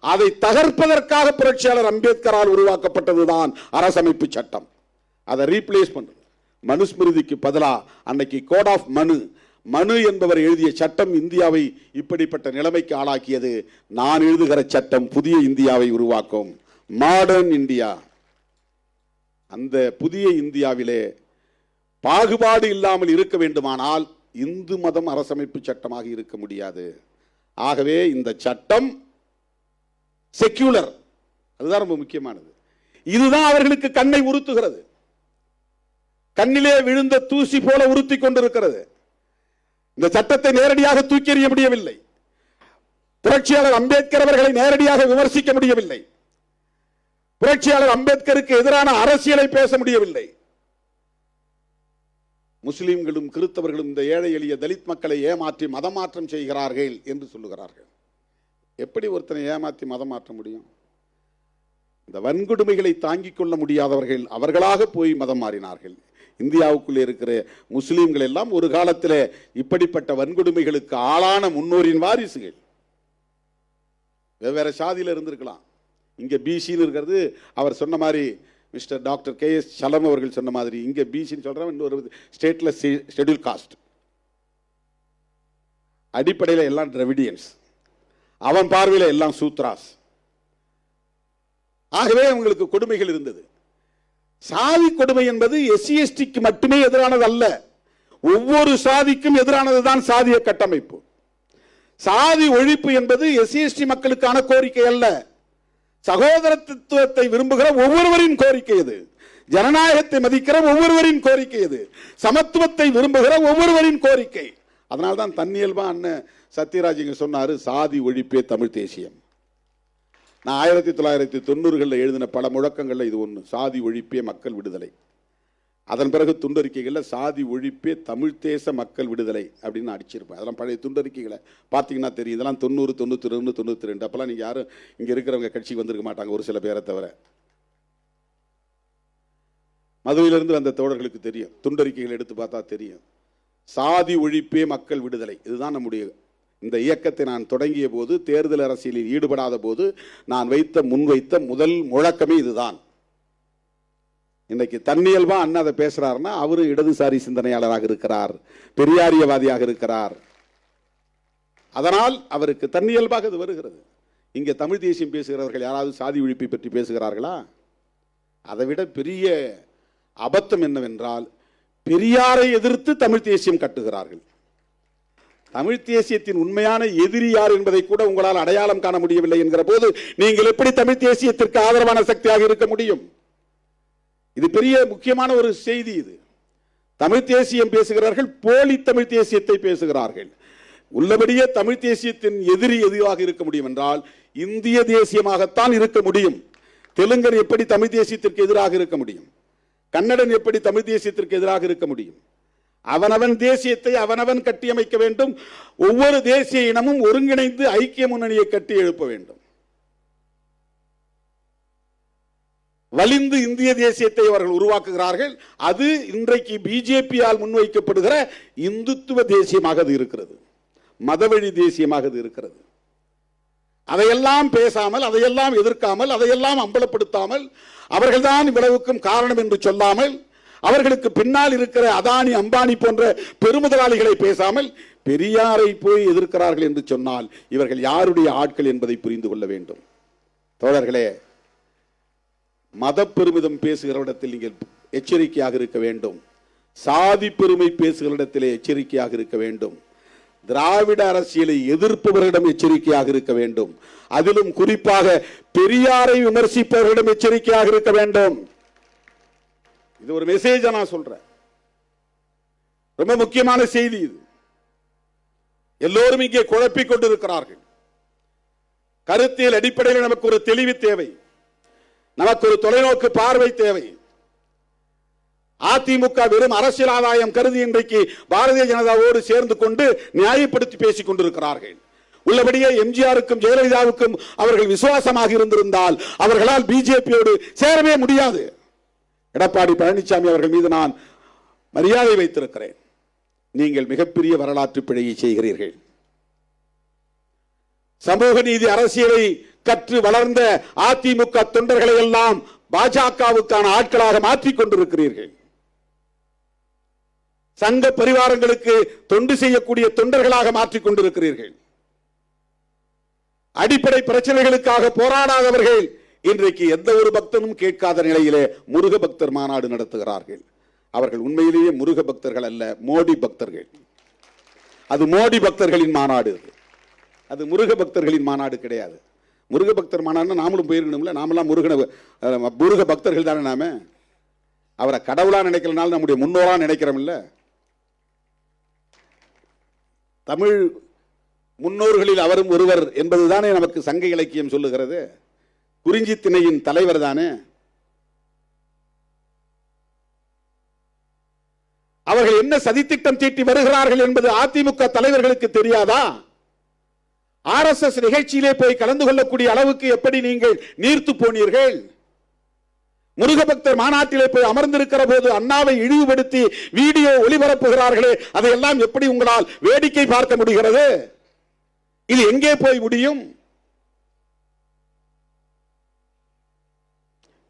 அதை தகர்ப்பதற்காக புரட்சியாளர் அம்பேத்கரால் உருவாக்கப்பட்டதுதான் அரசமைப்பு சட்டம். அதை ரீப்ளேஸ் பண்றது. மனுஸ்மிருதிக்கு பதிலா அன்னைக்கு கோட் ஆஃப் மனு என்பவர் எழுதிய சட்டம் இந்தியாவை இப்படிப்பட்ட நிலைமைக்கு ஆளாக்கியது. நான் எழுதுகிற சட்டம் புதிய இந்தியாவை உருவாக்கும், மாடர்ன் இந்தியா. அந்த புதிய இந்தியாவிலே பாகுபாடு இல்லாமல் இருக்க வேண்டுமானால் இந்து மதம் அரசமைப்பு சட்டமாக இருக்க முடியாது. ஆகவே இந்த சட்டம் செக்யூலர். அதுதான் ரொம்ப முக்கியமானது. இதுதான் அவர்களுக்கு கண்ணை உறுத்துகிறது. கண்ணிலே விழுந்த தூசி போல உறுத்தி கொண்டிருக்கிறது. இந்த சட்டத்தை நேரடியாக தூக்கி எறிய முடியவில்லை. புரட்சியாளர் அம்பேத்கர் அவர்களை நேரடியாக விமர்சிக்க முடியவில்லை. புரட்சியாளர் அம்பேத்கருக்கு எதிரான அரசியலை பேச முடியவில்லை. முஸ்லிம்களும் கிறிஸ்தவர்களும் இந்த ஏழை எளிய தலித் மக்களை ஏமாற்றி மதமாற்றம் செய்கிறார்கள் என்று சொல்லுகிறார்கள். எப்படி ஒருத்தனை ஏமாற்றி மதம் மாற்ற முடியும்? இந்த வன்கொடுமைகளை தாங்கிக் கொள்ள முடியாதவர்கள் அவர்களாக போய் மதம் மாறினார்கள். இந்தியாவுக்குள்ளே இருக்கிற முஸ்லீம்கள் எல்லாம் ஒரு காலத்தில் இப்படிப்பட்ட வன்கொடுமைகளுக்கு ஆளான முன்னோரின் வாரிசுகள். வெவ்வேறு சாதியில் இருந்திருக்கலாம். இங்கே பிசின்னு இருக்கிறது அவர் சொன்ன மாதிரி, மிஸ்டர் டாக்டர் KS சலம் அவர்கள் சொன்ன மாதிரி, இங்கே பிசின்னு சொல்கிறவன் இன்னொரு ஸ்டேட்டில் ஷெட்யூல் காஸ்ட். அடிப்படையில் எல்லாம் டிராவிடியன்ஸ், அவன் பார்வையில் எல்லாம் சூத்ராஸ். ஆகவே அவங்களுக்கு கொடுமைகள் இருந்தது. சாதி கொடுமை என்பது SC STக்கு மட்டுமே எதிரானது அல்ல, ஒவ்வொரு சாதிக்கும் எதிரானதுதான் சாதிய கட்டமைப்பு. சாதி ஒழிப்பு என்பது SC ST மக்களுக்கான கோரிக்கை அல்ல, சகோதரத்துவத்தை விரும்புகிற ஒவ்வொருவரின் கோரிக்கை இது. ஜனநாயகத்தை மதிக்கிற ஒவ்வொருவரின் கோரிக்கை இது. சமத்துவத்தை விரும்புகிற ஒவ்வொருவரின் கோரிக்கை. அதனால்தான் தன்னியல்பா அண்ணன் சத்யராஜ் இங்க சொன்னாரு, சாதி ஒழிப்பே தமிழ் தேசியம். நான் 1990களில் எழுதின பல முழக்கங்களில் இது ஒன்று, சாதி ஒழிப்பே மக்கள் விடுதலை. அதன் பிறகு துண்டறிக்கைகளில் சாதி ஒழிப்பே தமிழ் தேச மக்கள் விடுதலை அப்படின்னு அடிச்சிருப்பேன். அதெல்லாம் பழைய துண்டறிக்கைகளை பார்த்தீங்கன்னா தெரியும். இதெல்லாம் 90, 91, 92. அப்போல்லாம் நீங்கள் யாரும் இங்கே இருக்கிறவங்க கட்சிக்கு வந்திருக்க மாட்டாங்க, ஒரு சில பேரை தவிர. மதுரையிலிருந்து வந்த தோழர்களுக்கு தெரியும், துண்டறிக்கைகள் எடுத்து பார்த்தா தெரியும். சாதி ஒழிப்பே மக்கள் விடுதலை, இதுதான் நம்முடைய இந்த இயக்கத்தை நான் தொடங்கிய போது, தேர்தல் அரசியலில் ஈடுபடாத போது நான் முன்வைத்த முதல் முழக்கமே இதுதான். இன்னைக்கு தன்னியல்பா அண்ணன் அதை பேசுறாருன்னா அவரு இடதுசாரி சிந்தனையாளராக இருக்கிறார், பெரியாரியவாதியாக இருக்கிறார். அதனால் அவருக்கு தன்னியல்பாக இது வருகிறது. இங்கே தமிழ் தேசியம் பேசுகிறவர்கள் யாராவது சாதி ஒழிப்பை பற்றி பேசுகிறார்களா? அதை விட பெரிய அபத்தம் என்னவென்றால், பெரியாரை எதிர்த்து தமிழ் தேசியம் கட்டுகிறார்கள். தமிழ் தேசியத்தின் உண்மையான எதிரி யார் என்பதை கூட உங்களால் அடையாளம் காண முடியவில்லை என்கிற போது நீங்கள் எப்படி தமிழ் தேசியத்திற்கு ஆதரவான சக்தியாக இருக்க முடியும்? இது பெரிய முக்கியமான ஒரு செய்தி. இது தமிழ் தேசியம் பேசுகிறார்கள், போலி தமிழ் தேசியத்தை பேசுகிறார்கள். உள்ளபடியே தமிழ் தேசியத்தின் எதிரி எதுவாக இருக்க முடியும் என்றால் இந்திய தேசியமாகத்தான் இருக்க முடியும். தெலுங்கர் எப்படி தமிழ் தேசியத்திற்கு எதிராக இருக்க முடியும்? கன்னடன் எப்படி தமிழ் தேசியத்திற்கு எதிராக இருக்க முடியும்? அவனவன் தேசியத்தை அவனவன் கட்டியமைக்க வேண்டும். ஒவ்வொரு தேசிய இனமும் ஒருங்கிணைந்து ஐக்கிய முன்னணியை கட்டி எழுப்ப வேண்டும். வலிந்து இந்திய தேசியத்தை அவர்கள் உருவாக்குகிறார்கள். அது இன்றைக்கு பிஜேபியால் முன்வைக்கப்படுகிற இந்துத்துவ தேசியமாக இருக்கிறது, மதவழி தேசியமாக இருக்கிறது. அதையெல்லாம் பேசாமல், அதையெல்லாம் எதிர்க்காமல், அதையெல்லாம் அம்பலப்படுத்தாமல், அவர்கள்தான் இவ்வளவுக்கும் காரணம் என்று சொல்லாமல், அவர்களுக்கு பின்னால் இருக்கிற அதானி அம்பானி போன்ற பெருமுதலாளிகளை பேசாமல் பெரியாரை போய் எதிர்க்கிறார்கள் என்று சொன்னால் இவர்கள் யாருடைய ஆட்கள் என்பதை புரிந்து கொள்ள வேண்டும். தோழர்களே, மத பெருமிதம் பேசுகிற இடத்தில் நீங்கள் எச்சரிக்கையாக இருக்க வேண்டும். சாதி பெருமை பேசுகிற இடத்திலே எச்சரிக்கையாக இருக்க வேண்டும். திராவிட அரசியலை எதிர்ப்பவர்களிடம் எச்சரிக்கையாக இருக்க வேண்டும். அதிலும் குறிப்பாக பெரியாரை விமர்சிப்பவர்களிடம் எச்சரிக்கையாக இருக்க வேண்டும். இது ஒரு மெசேஜ் நான் சொல்றேன், ரொம்ப முக்கியமான செய்தி இது. எல்லோரும் இங்கே குழப்பிக் கொண்டிருக்கிறார்கள். கருத்தியல் அடிப்படையில் நமக்கு ஒரு தெளிவு தேவை, நமக்கு ஒரு தொலைநோக்கு பார்வை தேவை. அதிமுக வெறும் அரசியல் ஆதாயம் கருதி இன்றைக்கு பாரதிய ஜனதாவோடு சேர்ந்து கொண்டு நியாயப்படுத்தி பேசிக் கொண்டிருக்கிறார்கள். உள்ளபடியே எம்ஜிஆருக்கும் ஜெயலலிதாவுக்கும் அவர்கள் விசுவாசமாக இருந்திருந்தால் அவர்களால் பிஜேபியோடு சேரவே முடியாது. எடப்பாடி பழனிசாமி அவர்கள் மீது நான் மரியாதை வைத்திருக்கிறேன். நீங்கள் மிகப்பெரிய வரலாற்று பிழையை செய்கிறீர்கள். சமூக நீதி அரசியலை கற்று வளர்ந்த அதிமுக தொண்டர்களை எல்லாம் பாஜகவுக்கான ஆட்களாக மாற்றிக் கொண்டிருக்கிறீர்கள். சங்க பரிவாரங்களுக்கு தொண்டு செய்யக்கூடிய தொண்டர்களாக மாற்றிக் கொண்டிருக்கிறீர்கள். அடிப்படை பிரச்சனைகளுக்காக போராடாதவர்கள் இன்றைக்கு எந்த ஒரு பக்தனும் கேட்காத நிலையிலே முருக பக்தர் மாநாடு நடத்துகிறார்கள். அவர்கள் உண்மையிலேயே முருக பக்தர்கள் அல்ல, மோடி பக்தர்கள். அது மோடி பக்தர்களின் மாநாடு, அது முருக பக்தர்களின் மாநாடு கிடையாது. முருக பக்தர் மாநாடு நாமளும் போயிருக்கணும்ல, நாமெல்லாம் முருக பக்தர்கள் தானே. நாம அவரை கடவுளா நினைக்கிறனால நம்முடைய முன்னோரா நினைக்கிறோம் இல்ல. தமிழ் முன்னோர்களில் அவரும் ஒருவர் என்பதுதானே நமக்கு சங்க இலக்கியம் சொல்லுகிறது. குறிஞ்சி திணையின் தலைவர் தானே. அவர்கள் என்ன சதித்திட்டம் தீட்டி வருகிறார்கள் என்பது அதிமுக தலைவர்களுக்கு தெரியாதா? RSS நிகழ்ச்சியிலே போய் கலந்து கொள்ளக்கூடிய அளவுக்கு எப்படி நீங்கள் நீர்த்து போனீர்கள்? முருகபக்தர் மாநாட்டிலே போய் அமர்ந்திருக்கிற போது அண்ணாவை இழிவுபடுத்தி வீடியோ ஒளிபரப்புகிறார்களே, அதையெல்லாம் எப்படி உங்களால் வேடிக்கை பார்க்க முடிகிறது? இது எங்கே போய் முடியும்?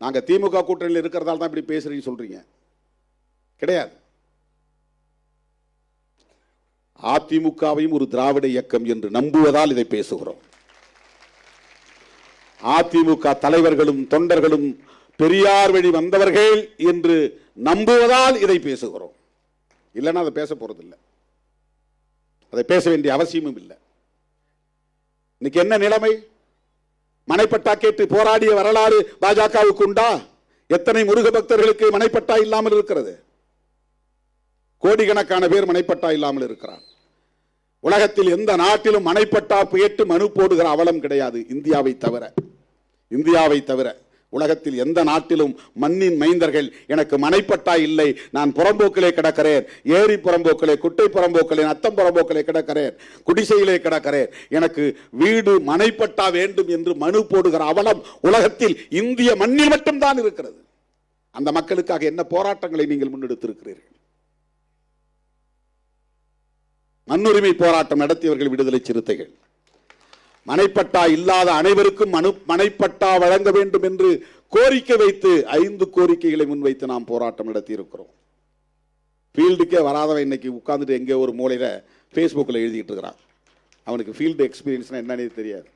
நாங்க திமுக கூட்டணியில் இருக்கிறதால தான் இப்படி பேசுறீங்க சொல்றீங்க. கிடையாது. அதிமுகவையும் ஒரு திராவிட இயக்கம் என்று நம்புவதால் இதை பேசுகிறோம். அதிமுக தலைவர்களும் தொண்டர்களும் பெரியார் வழி வந்தவர்கள் என்று நம்புவதால் இதை பேசுகிறோம். இல்லைன்னா அதை பேச போறதில்லை, அதை பேச வேண்டிய அவசியமும் இல்லை. இன்னைக்கு என்ன நிலைமை? மனைப்பட்டா கேட்டு போராடிய வரலாறு பாஜகவுக்கு உண்டா? எத்தனை முருக பக்தர்களுக்கு மனைப்பட்டா இல்லாமல் இருக்கிறது? கோடிக்கணக்கான பேர் மனைப்பட்டா இல்லாமல் இருக்கிறார். உலகத்தில் எந்த நாட்டிலும் மனைப்பட்டா கேட்டு மனு போடுகிற அவலம் கிடையாது, இந்தியாவை தவிர. இந்தியாவை தவிர உலகத்தில் எந்த நாட்டிலும் மண்ணின் மைந்தர்கள் எனக்கு மனைப்பட்டா இல்லை, நான் புறம்போக்கிலே கிடக்கிறேன், ஏரி புறம்போக்கிலே, குட்டை புறம்போக்கிலே, நத்தம் புறம்போக்கிலே கிடக்கிறேன், குடிசையிலே கிடக்கிறேன், எனக்கு வீடு மனைப்பட்டா வேண்டும் என்று மனு போடுகிற அவலம் உலகத்தில் இந்திய மண்ணில் மட்டும்தான் இருக்கிறது. அந்த மக்களுக்காக என்ன போராட்டங்களை நீங்கள் முன்னெடுத்திருக்கிறீர்கள்? மண்ணுரிமை போராட்டம் நடத்தியவர்கள் விடுதலை சிறுத்தைகள். மனைப்பட்டா இல்லாத அனைவருக்கும் மனைப்பட்டா வழங்க வேண்டும் என்று கோரிக்கை வைத்து 5 கோரிக்கைகளை முன்வைத்து நாம் போராட்டம் நடத்தி இருக்கிறோம். ஃபீல்டுக்கே வராதவன் இன்னைக்கு உட்கார்ந்துட்டு எங்கே ஒரு மூலையில ஃபேஸ்புக்கில் எழுதிட்டு இருக்கிறான். அவனுக்கு ஃபீல்டு எக்ஸ்பீரியன்ஸ்னா என்னன்னே தெரியாது.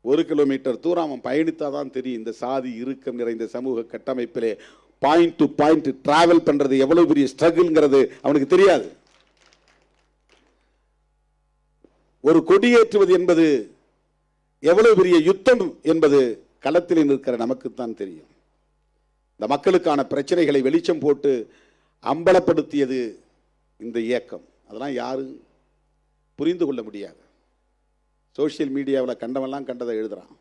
1 கிலோமீட்டர் தூரம் அவன் பயணித்தாதான் தெரியும் இந்த சாதி இறுக்கம் நிறைந்த சமூக கட்டமைப்பிலே பாயிண்ட் டு பாயிண்ட் டிராவல் பண்றது எவ்வளவு பெரிய ஸ்ட்ரகிள்ங்கிறது அவனுக்கு தெரியாது. ஒரு கொடியேற்றுவது என்பது எவ்வளவு பெரிய யுத்தம் என்பது களத்தில் நிற்கிற நமக்குத்தான் தெரியும். இந்த மக்களுக்கான பிரச்சனைகளை வெளிச்சம் போட்டு அம்பலப்படுத்தியது இந்த இயக்கம். அதெல்லாம் யாரும் புரிந்து கொள்ள முடியாது. சோசியல் மீடியாவில் கண்டவெல்லாம் கண்டதை எழுதுறான்.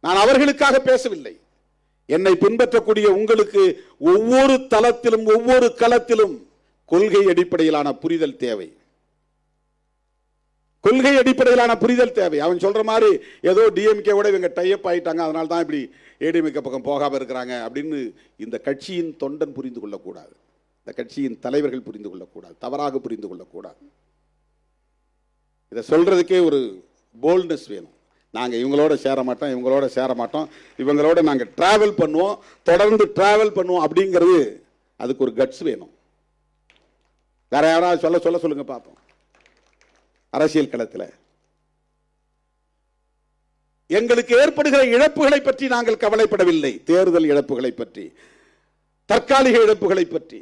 நான் அவர்களுக்காக பேசவில்லை. என்னை பின்பற்றக்கூடிய உங்களுக்கு ஒவ்வொரு தளத்திலும் ஒவ்வொரு களத்திலும் கொள்கை அடிப்படையிலான புரிதல் தேவை. கொள்கை அடிப்படையிலான புரிதல் தேவை. அவன் சொல்ற மாதிரி ஏதோ டிஎம்கே விட இவங்க டைப் ஆயிட்டாங்க, அதனால தான் இப்படி ஏடிஎம்கே பக்கம் போகாம இருக்கிறாங்க அப்படின்னு இந்த கட்சியின் தொண்டன் புரிந்து கொள்ளக்கூடாது. இந்த கட்சியின் தலைவர்கள் புரிந்து கொள்ளக்கூடாது, தவறாக புரிந்து கொள்ளக்கூடாது. இதை சொல்றதுக்கே ஒரு போல்ட்னஸ் வேணும். நாங்கள் இவங்களோட சேர மாட்டோம், இவங்களோட சேர மாட்டோம், இவங்களோட நாங்கள் டிராவல் பண்ணுவோம், தொடர்ந்து டிராவல் பண்ணுவோம் அப்படிங்கிறது அதுக்கு ஒரு கட்ஸ் வேணும். வேற யாராவது சொல்ல சொல்லுங்க பார்ப்போம். அரசியல் களத்தில் எங்களுக்கு ஏற்படுகிற இழப்புகளை பற்றி நாங்கள் கவலைப்படவில்லை. தேர்தல் இழப்புகளை பற்றி, தற்காலிக இழப்புகளை பற்றி,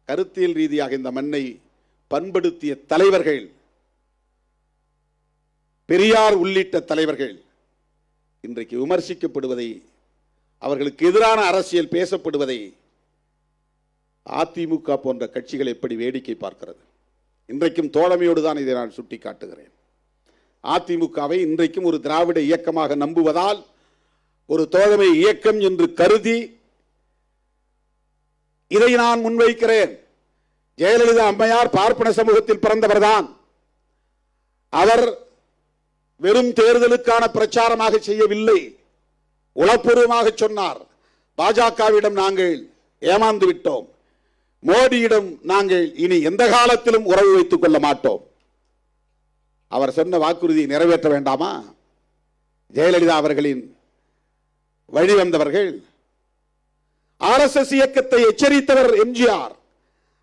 கருத்தியல் ரீதியாக இந்த மண்ணை பண்படுத்திய தலைவர்கள், பெரியார் உள்ளிட்ட தலைவர்கள் இன்றைக்கு விமர்சிக்கப்படுவதை, அவர்களுக்கு எதிரான அரசியல் பேசப்படுவதை அதிமுக போன்ற கட்சிகள் எப்படி வேடிக்கை பார்க்கிறது? இன்றைக்கும் தோழமையோடு தான் இதை நான் சுட்டி காட்டுகிறேன். அதிமுகவை இன்றைக்கும் ஒரு திராவிட இயக்கமாக நம்புவதால், ஒரு தோழமை இயக்கம் என்று கருதி இதை நான் முன்வைக்கிறேன். ஜெயலலிதா அம்மையார் பார்ப்பன சமூகத்தில் பிறந்தவர்தான். அவர் வெறும் தேர்தலுக்கான பிரச்சாரமாக செய்யவில்லை, உளப்பூர்வமாக சொன்னார். பாஜகவிடம் நாங்கள் ஏமாந்து விட்டோம், மோடியிடம் நாங்கள் இனி எந்த காலத்திலும் உறவு வைத்துக் கொள்ள மாட்டோம். அவர் சொன்ன வாக்குறுதியை நிறைவேற்ற வேண்டாமா? ஜெயலலிதா அவர்களின் வழிவந்தவர்கள். RSS இயக்கத்தை எச்சரித்தவர் எம்ஜிஆர்.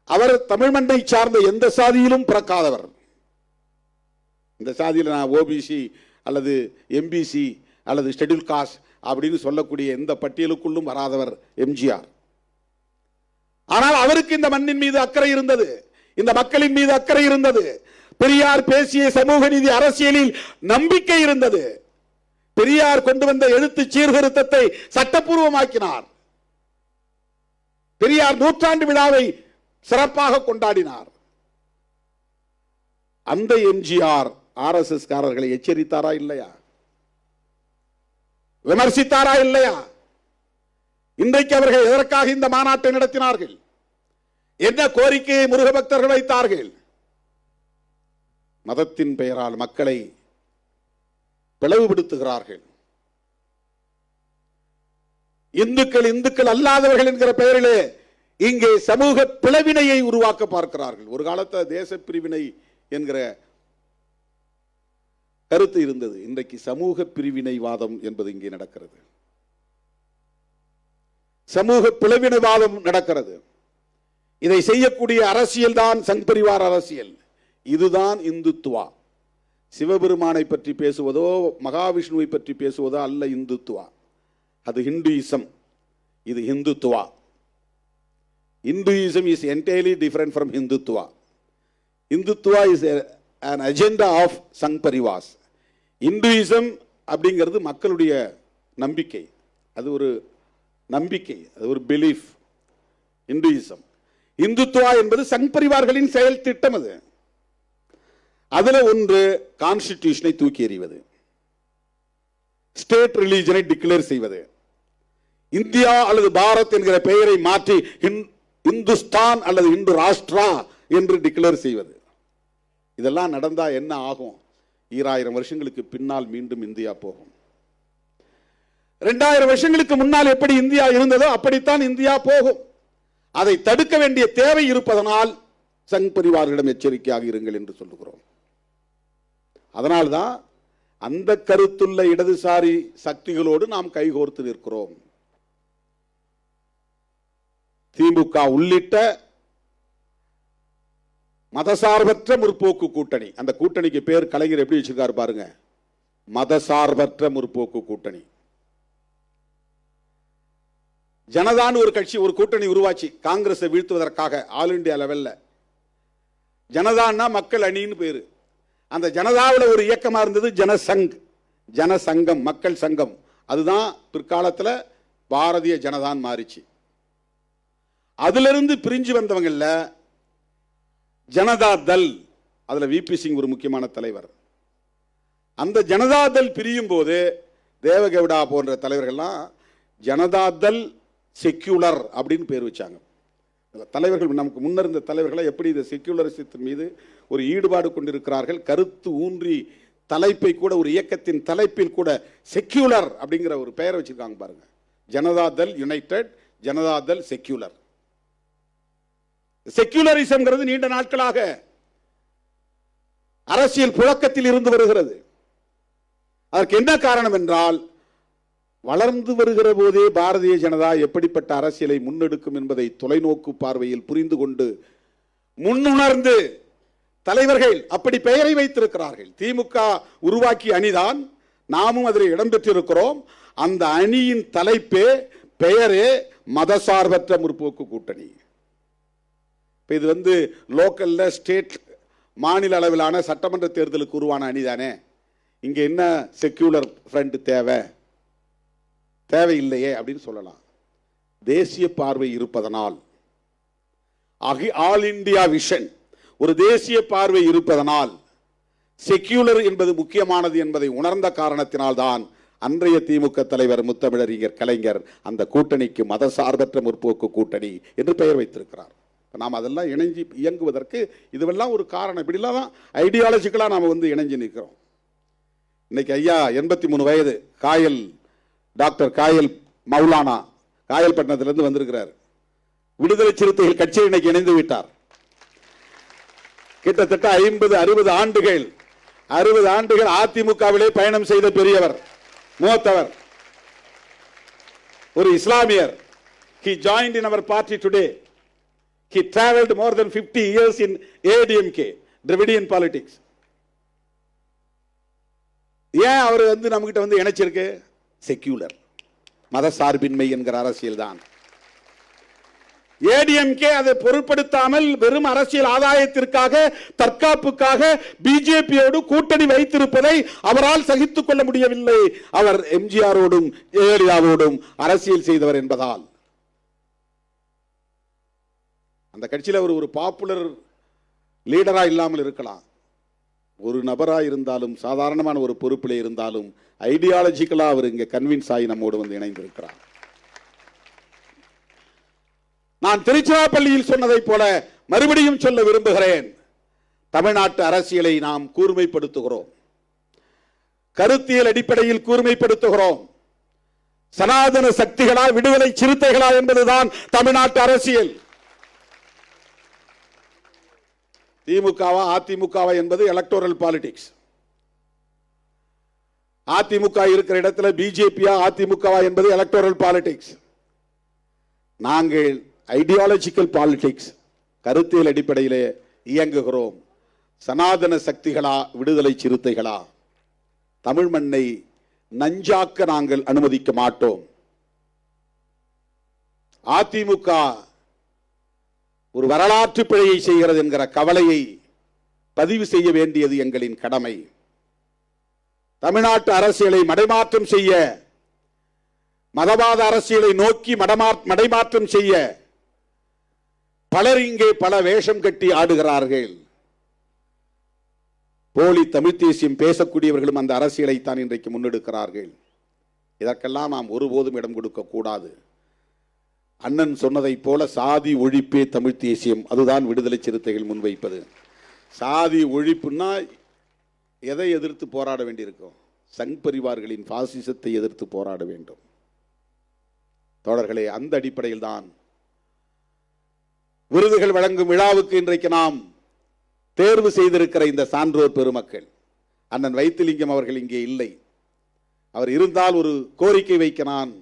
அவர் தமிழ் மண்ணை சார்ந்த எந்த சாதியிலும் பிறக்காதவர். இந்த சாதியில் நான் ஓபிசி அல்லது எம்பிசி அல்லது ஷெட்யூல் காஸ்ட் அப்படின்னு சொல்லக்கூடிய எந்த பட்டியலுக்குள்ளும் வராதவர் எம்ஜிஆர். ஆனால் அவருக்கு இந்த மண்ணின் மீது அக்கறை இருந்தது, இந்த மக்களின் மீது அக்கறை இருந்தது. பெரியார் பேசிய சமூக நீதி அரசியலில் நம்பிக்கை இருந்தது. பெரியார் கொண்டு வந்த எழுத்து சீர்திருத்தத்தை சட்டப்பூர்வமாக்கினார். பெரியார் நூற்றாண்டு விழாவை சிறப்பாக கொண்டாடினார். அந்த எம்ஜிஆர் RSS காரர்களை எச்சரித்தாரா இல்லையா? விமர்சித்தாரா இல்லையா? இன்றைக்கு அவர்கள் எதற்காக இந்த மாநாட்டை நடத்தினார்கள்? என்ன கோரிக்கையை முருக பக்தர்கள் வைத்தார்கள்? மதத்தின் பெயரால் மக்களை பிளவுபடுத்துகிறார்கள். இந்துக்கள் அல்லாதவர்கள் என்கிற பெயரிலே இங்கே சமூக பிளவினையை உருவாக்க பார்க்கிறார்கள். ஒரு காலத்தில் தேச பிரிவினை என்கிற கருத்து இருந்தது. இன்றைக்கு சமூக பிரிவினைவாதம் என்பது இங்கே நடக்கிறது. சமூக பிளவினைவாதம் நடக்கிறது. இதை செய்யக்கூடிய அரசியல் தான் சங் பரிவார் அரசியல். இதுதான் இந்துத்துவா. சிவபெருமானை பற்றி பேசுவதோ மகாவிஷ்ணுவை பற்றி பேசுவதோ அல்ல இந்துத்துவா. அது ஹிந்துயிசம், இது Hindutva. Hinduism is entirely different from Hindutva. Hindutva is an agenda of Sangh Parivars. Hinduism அப்படிங்கிறது மக்களுடைய நம்பிக்கை, அது ஒரு நம்பிக்கை, அது ஒரு பிலீஃப். Hinduism. இந்துத்துவா என்பது சங் பரிவார்களின் செயல் திட்டம். அது அதுல ஒன்று கான்ஸ்டிடியூஷனை தூக்கி எறிவது, ஸ்டேட் ரிலீஜனை டிக்ளேர் செய்வது, இந்தியா அல்லது பாரத் என்கிற பெயரை மாற்றி இந்துஸ்தான் அல்லது இந்து ராஷ்டிரா என்று டிக்ளேர் செய்வது. இதெல்லாம் நடந்தா என்ன ஆகும்? 2000 வருஷங்களுக்கு பின்னால் மீண்டும் இந்தியா போகும். 2000 வருஷங்களுக்கு முன்னால் எப்படி இந்தியா இருந்ததோ அப்படித்தான் இந்தியா போகும். அதை தடுக்க வேண்டிய தேவை இருப்பதனால் சங் பரிவார்களிடம் எச்சரிக்கையாக இருங்கள் என்று சொல்லுகிறோம். அதனால்தான் அந்த கருத்துள்ள இடதுசாரி சக்திகளோடு நாம் கைகோர்த்து நிற்கிறோம். திமுக உள்ளிட்ட மதசார்பற்ற முற்போக்கு கூட்டணி. அந்த கூட்டணிக்கு பேர் கலைஞர் எப்படி வச்சிருக்காரு பாருங்க, மதசார்பற்ற முற்போக்கு கூட்டணி. ஜனதான்னு ஒரு கட்சி, ஒரு கூட்டணி உருவாச்சு காங்கிரஸை வீழ்த்துவதற்காக. ஆல் இண்டியா லெவல்ல ஜனதான்னா மக்கள் அணின்னு பேரு. அந்த ஜனதாவில் ஒரு இயக்கமா இருந்தது ஜனசங்கம், மக்கள் சங்கம். அதுதான் பிற்காலத்தில் பாரதிய ஜனதான் மாறிச்சு. அதிலிருந்து பிரிஞ்சு வந்தவங்கல்ல ஜனதா தள், அதுல விபி சிங் ஒரு முக்கியமான தலைவர். அந்த ஜனதா தள் பிரியும் போது தேவகவுடா போன்ற தலைவர்கள்லாம் ஜனதா தள் செக்யூலர் அப்படின்னு பேர் வச்சாங்க. தலைவர்கள் நமக்கு முன்னர் இருந்த தலைவர்களை எப்படி இந்த செக்யூலரிசத்தின் மீது ஒரு ஈடுபாடு கொண்டிருக்கிறார்கள், கருத்து ஊன்றி தலைப்பை கூட, ஒரு இயக்கத்தின் தலைப்பில் கூட செக்யூலர் அப்படிங்கிற ஒரு பெயரை வச்சிருக்காங்க பாருங்க. Janata Dal United, Janata Dal secular. செக்யூலரிசம்ங்கிறது நீண்ட நாட்களாக அரசியல் புழக்கத்தில் இருந்து வருகிறது. அதற்கு என்ன காரணம் என்றால், வளர்ந்து வருகிற போதே பாரதிய ஜனதா எப்படிப்பட்ட அரசியலை முன்னெடுக்கும் என்பதை தொலைநோக்கு பார்வையில் புரிந்து கொண்டு முன்னுணர்ந்து தலைவர்கள் அப்படி பெயரை வைத்திருக்கிறார்கள். திமுக உருவாக்கிய அணிதான், நாமும் அதில் இடம்பெற்றிருக்கிறோம். அந்த அணியின் தலைப்பே, பெயரே மதசார்பற்ற முற்போக்கு கூட்டணி. இது லோக்கல்ல, ஸ்டேட், மாநில அளவிலான சட்டமன்ற தேர்தலுக்கு உருவான அணிதானே. இங்க என்ன செக்யூலர் ஃப்ரண்ட் தேவையில்லையே அப்படின்னு சொல்லலாம். தேசிய பார்வை இருப்பதனால், ஆல் இந்தியா விஷன், ஒரு தேசிய பார்வை இருப்பதனால் செக்யூலர் என்பது முக்கியமானது என்பதை உணர்ந்த காரணத்தினால் தான் அன்றைய திமுக தலைவர் முத்தமிழறிஞர் கலைஞர் அந்த கூட்டணிக்கு மதசார்பற்ற முற்போக்கு கூட்டணி என்று பெயர் வைத்திருக்கிறார். நாம் அதெல்லாம் இணைஞ்சு இயங்குவதற்கு இதுவெல்லாம் ஒரு காரணம். இப்படிலாம் தான் ஐடியாலஜிக்கலாக நாம் இணைஞ்சு நிற்கிறோம். இன்னைக்கு ஐயா 83 வயது, டாக்டர் காயல் மௌலானா காயல்பட்டினத்திலிருந்து வந்திருக்கிறார். விடுதலை சிறுத்தைகள் கட்சியில் இன்னைக்கு இணைந்து விட்டார். கிட்டத்தட்ட 50-60 ஆண்டுகள் அதிமுகவிலே பயணம் செய்த பெரியவர், மூத்தவர், ஒரு இஸ்லாமியர். He joined in our party today. He traveled more than 50 years in ADMK, Dravidian politics. ஏன் அவர் நம்மகிட்ட இணைச்சிருக்கு? செக்யூலர், மதசார்பின்மை என்கிற அரசியல் தான். ஏடிஎம்கே அதை பொருட்படுத்தாமல் வெறும் அரசியல் ஆதாயத்திற்காக, தற்காப்புக்காக பிஜேபியோடு கூட்டணி வைத்திருப்பதை அவரால் சகித்துக் கொள்ள முடியவில்லை. அவர் எம்ஜிஆரோடும் ஜெயலலிதாவோடும் அரசியல் செய்தவர் என்பதால். அந்த கட்சியில் அவர் ஒரு பாப்புலர் லீடரா இல்லாமல் இருக்கலாம், ஒரு நபரா இருந்தாலும், சாதாரணமான ஒரு பொறுப்பிலே இருந்தாலும், ஐடியாலஜிக்கலா அவர் இங்க கன்வின்ஸ் ஆகி நம்மோடு இணைந்திருக்கிறார். நான் திருச்சிராப்பள்ளியில் சொன்னதை போல மறுபடியும் சொல்ல விரும்புகிறேன். தமிழ்நாட்டு அரசியலை நாம் கூர்மைப்படுத்துகிறோம், கருத்தியல் அடிப்படையில் கூர்மைப்படுத்துகிறோம். சனாதன சக்திகளா, விடுதலை சிறுத்தைகளா என்பதுதான் தமிழ்நாட்டு அரசியல். திமுகவா அதிமுகவா என்பது எலக்டோரல் பாலிடிக்ஸ். அதிமுக இருக்கிற இடத்துல பிஜேபியா அதிமுகவா என்பது எலக்டோரல் பாலிடிக்ஸ். நாங்கள் ஐடியாலஜிக்கல் பாலிடிக்ஸ், கருத்தியல் அடிப்படையிலே இயங்குகிறோம். சனாதன சக்திகளா, விடுதலை சிறுத்தைகளா, தமிழ் மண்ணை நஞ்சாக்க நாங்கள் அனுமதிக்க மாட்டோம். அதிமுக ஒரு வரலாற்று பிழையை செய்கிறது என்கிற கவலையை பதிவு செய்ய வேண்டியது எங்களின் கடமை. தமிழ்நாட்டு அரசியலை மடைமாற்றம் செய்ய, மதவாத அரசியலை நோக்கி மடைமாற்றம் செய்ய பலர் இங்கே பல வேஷம் கட்டி ஆடுகிறார்கள். போலி தமிழ் தேசியம் பேசக்கூடியவர்களும் அந்த அரசியலை தான் இன்றைக்கு முன்னெடுக்கிறார்கள். இதற்கெல்லாம் நாம் ஒருபோதும் இடம் கொடுக்க கூடாது. அண்ணன் சொன்னதை போல சாதி ஒழிப்பே தமிழ் தேசியம், அதுதான் விடுதலை சிறுத்தைகள் முன்வைப்பது. சாதி ஒழிப்புன்னா எதை எதிர்த்து போராட வேண்டியிருக்கும்? சங் பரிவார்களின் பாசிசத்தை எதிர்த்து போராட வேண்டும். தோழர்களே, அந்த அடிப்படையில் தான் விருதுகள் வழங்கும் விழாவுக்கு இன்றைக்கு நாம் தேர்வு செய்திருக்கிற இந்த சான்றோர் பெருமக்கள். அண்ணன் வைத்திலிங்கம் அவர்கள் இங்கே இல்லை. அவர் இருந்தால் ஒரு கோரிக்கை வைக்க நான்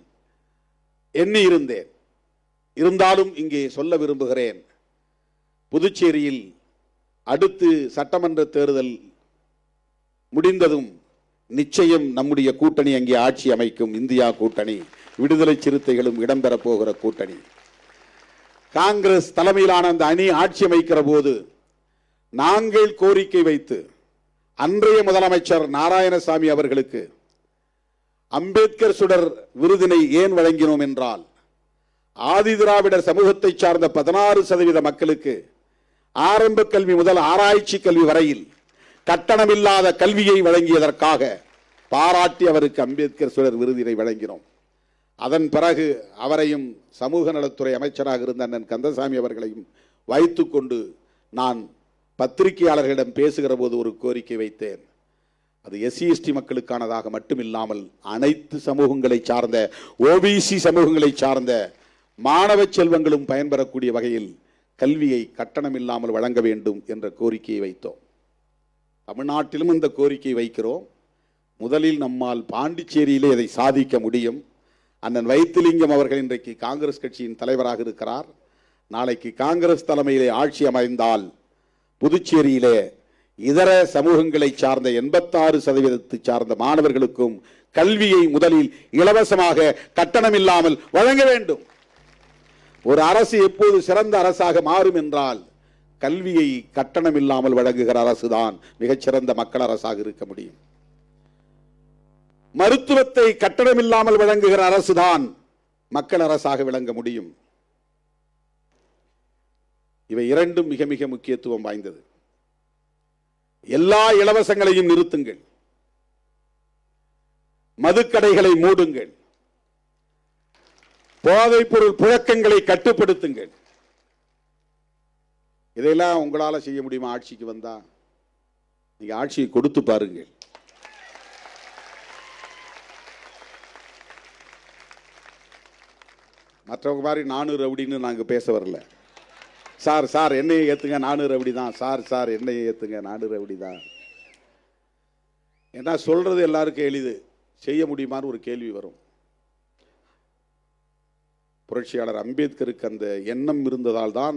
எண்ணி இருந்தேன். இருந்தாலும் இங்கே சொல்ல விரும்புகிறேன். புதுச்சேரியில் அடுத்து சட்டமன்ற தேர்தல் முடிந்ததும் நிச்சயம் நம்முடைய கூட்டணி அங்கே ஆட்சி அமைக்கும். இந்தியா கூட்டணி விடுதலை சிறுத்தைகளும் இடம்பெறப் போகிற கூட்டணி. காங்கிரஸ் தலைமையிலான அந்த அணி ஆட்சி அமைக்கிற போது நாங்கள் கோரிக்கை வைத்து அன்றைய முதலமைச்சர் நாராயணசாமி அவர்களுக்கு அம்பேத்கர் சுடர் விருதினை ஏன் வழங்கினோம் என்றால், ஆதி திராவிடர் சமூகத்தை சார்ந்த 16% மக்களுக்கு ஆரம்ப கல்வி முதல் ஆராய்ச்சி கல்வி வரையில் கட்டணமில்லாத கல்வியை வழங்கியதற்காக பாராட்டி அவருக்கு அம்பேத்கர் சுடர் விருதினை வழங்கினோம். அதன் பிறகு அவரையும் சமூக நலத்துறை அமைச்சராக இருந்த அண்ணன் கந்தசாமி அவர்களையும் வைத்துக்கொண்டு நான் பத்திரிகையாளர்களிடம் பேசுகிற போது ஒரு கோரிக்கை வைத்தேன். அது SC/ST மக்களுக்கானதாக மட்டுமில்லாமல் அனைத்து சமூகங்களை சார்ந்த OBC சமூகங்களை சார்ந்த மாணவ செல்வங்களும் பயன்பெறக்கூடிய வகையில் கல்வியை கட்டணம் இல்லாமல் வழங்க வேண்டும் என்ற கோரிக்கையை வைத்தோம். தமிழ்நாட்டிலும் இந்த கோரிக்கை வைக்கிறோம். முதலில் நம்மால் பாண்டிச்சேரியிலே இதை சாதிக்க முடியும். அண்ணன் வைத்திலிங்கம் அவர்கள் இன்றைக்கு காங்கிரஸ் கட்சியின் தலைவராக இருக்கிறார். நாளைக்கு காங்கிரஸ் தலைமையிலே ஆட்சி அமைந்தால் புதுச்சேரியிலே இதர சமூகங்களை சார்ந்த 86% சார்ந்த மாணவர்களுக்கும் கல்வியை முதலில் இலவசமாக கட்டணம் இல்லாமல் வழங்க வேண்டும். ஒரு அரசு எப்போது சிறந்த அரசாக மாறும் என்றால் கல்வியை கட்டணம் இல்லாமல் வழங்குகிற அரசுதான் மிகச்சிறந்த மக்கள் அரசாக இருக்க முடியும். மருத்துவத்தை கட்டணம் இல்லாமல் வழங்குகிற அரசுதான் மக்கள் அரசாக விளங்க முடியும். இவை இரண்டும் மிக மிக முக்கியத்துவம் வாய்ந்தது. எல்லா இலவசங்களையும் நிறுத்துங்கள், மதுக்கடைகளை மூடுங்கள், போதைப் பொருள் புழக்கங்களை கட்டுப்படுத்துங்கள். இதையெல்லாம் உங்களால செய்ய முடியுமா? ஆட்சிக்கு வந்தா நீங்க ஆட்சியை கொடுத்து பாருங்கள். மற்றவங்க மாதிரி நானூறு ரவுடின்னு நாங்க பேச வரல. சார் சார் என்னையை ஏத்துங்க, நானூறு ரவுடி தான். சார் சார் என்னையை ஏத்துங்க, நானூறு ரவுடி தான். ஏன்னா சொல்றது எல்லாருக்கும் எளிது, செய்ய முடியுமான்னு ஒரு கேள்வி வரும். புரட்சியாளர் அம்பேத்கருக்கு அந்த எண்ணம் இருந்ததால் தான்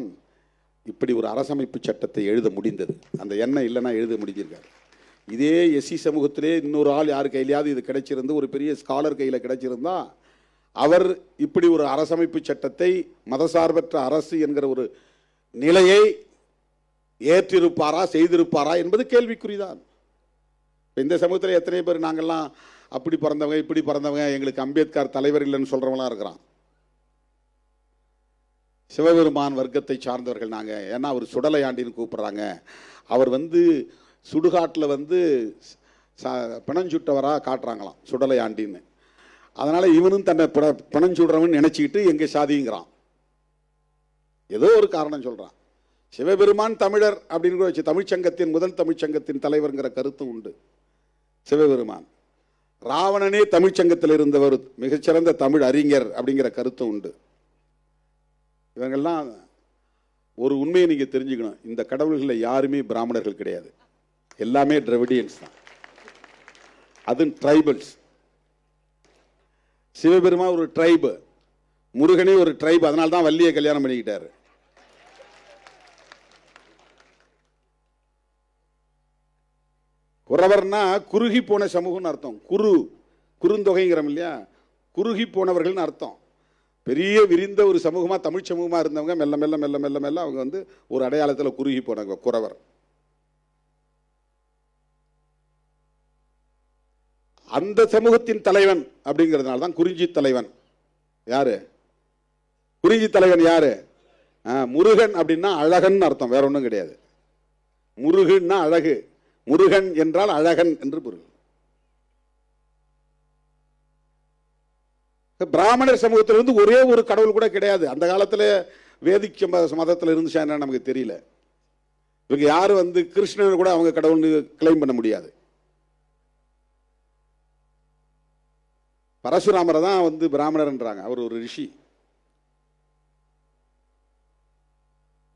இப்படி ஒரு அரசமைப்பு சட்டத்தை எழுத முடிந்தது. அந்த எண்ணம் இல்லைன்னா எழுத முடிஞ்சிருக்காரு. இதே SC சமூகத்திலே இன்னொரு ஆள் யார் கையிலையாவது இது கிடைச்சிருந்து, ஒரு பெரிய ஸ்காலர் கையில் கிடைச்சிருந்தா அவர் இப்படி ஒரு அரசமைப்பு சட்டத்தை மதசார்பற்ற அரசு என்கிற ஒரு நிலையை ஏற்றிருப்பாரா, செய்திருப்பாரா என்பது கேள்விக்குறிதான். இந்த சமூகத்தில் எத்தனை பேர் நாங்கள்லாம் அப்படி பிறந்தவங்க இப்படி பிறந்தவங்க, எங்களுக்கு அம்பேத்கர் தலைவர் இல்லைன்னு சொல்றவங்களாம் இருக்கிறான். சிவபெருமான் வர்க்கத்தை சார்ந்தவர்கள் நாங்க. ஏன்னா அவர் சுடலையாண்டின்னு கூப்பிடுறாங்க. அவர் சுடுகாட்டில் பிணஞ்சுட்டவரா காட்டுறாங்களாம் சுடலையாண்டின்னு. அதனால இவனும் தன்னை பிணஞ்சுடுறவன் நினைச்சுக்கிட்டு எங்க சாதிங்கிறான். ஏதோ ஒரு காரணம் சொல்றான். சிவபெருமான் தமிழர் அப்படின்னு வச்சு தமிழ்ச்சங்கத்தின் முதல் தமிழ்ச்சங்கத்தின் தலைவர்ங்கிற கருத்து உண்டு. சிவபெருமான் ராவணனே தமிழ்ச்சங்கத்தில் இருந்தவர், மிகச்சிறந்த தமிழ் அறிஞர் அப்படிங்கிற கருத்து உண்டு. இவங்கெல்லாம் ஒரு உண்மையை நீங்க தெரிஞ்சுக்கணும். இந்த கடவுள்களில் யாருமே பிராமணர்கள் கிடையாது, எல்லாமே டிராவிடியன்ஸ் தான். அது ட்ரைபல்ஸ். சிவபெருமான் ஒரு ட்ரைபு, முருகனே ஒரு ட்ரைபு. அதனால தான் வள்ளியை கல்யாணம் பண்ணிக்கிட்டாரு. குறவர்னா குறுகி போன சமூகம்னு அர்த்தம். குறுந்தொகைங்கிறோம் இல்லையா, குறுகி போனவர்கள்னு அர்த்தம். பெரிய விரிந்த ஒரு சமூகமா தமிழ் சமூகமா இருந்தவங்க மெல்ல மெல்ல மெல்ல மெல்ல மெல்ல அவங்க ஒரு அடையாளத்தில் குறுகி போனவங்க குறவர். அந்த சமூகத்தின் தலைவன் அப்படிங்கிறதுனால தான் குறிஞ்சி தலைவன். யாரு குறிஞ்சி தலைவன்? யாரு? முருகன் அப்படின்னா அழகன் அர்த்தம், வேற ஒன்றும் கிடையாது. முருகன்னா அழகு, முருகன் என்றால் அழகன் என்று பொருள். பிராமணர் சமூகத்திலிருந்து ஒரே ஒரு கடவுள் கூட கிடையாது. அந்த காலத்தில் வேதிக் மதத்தில் இருந்துச்சா என்ன நமக்கு தெரியல. இவங்க யாரும் கிருஷ்ணன் கூட அவங்க கடவுள்னு கிளைம் பண்ண முடியாது. பரசுராமரை தான் பிராமணர்ன்றாங்க. அவர் ஒரு ரிஷி.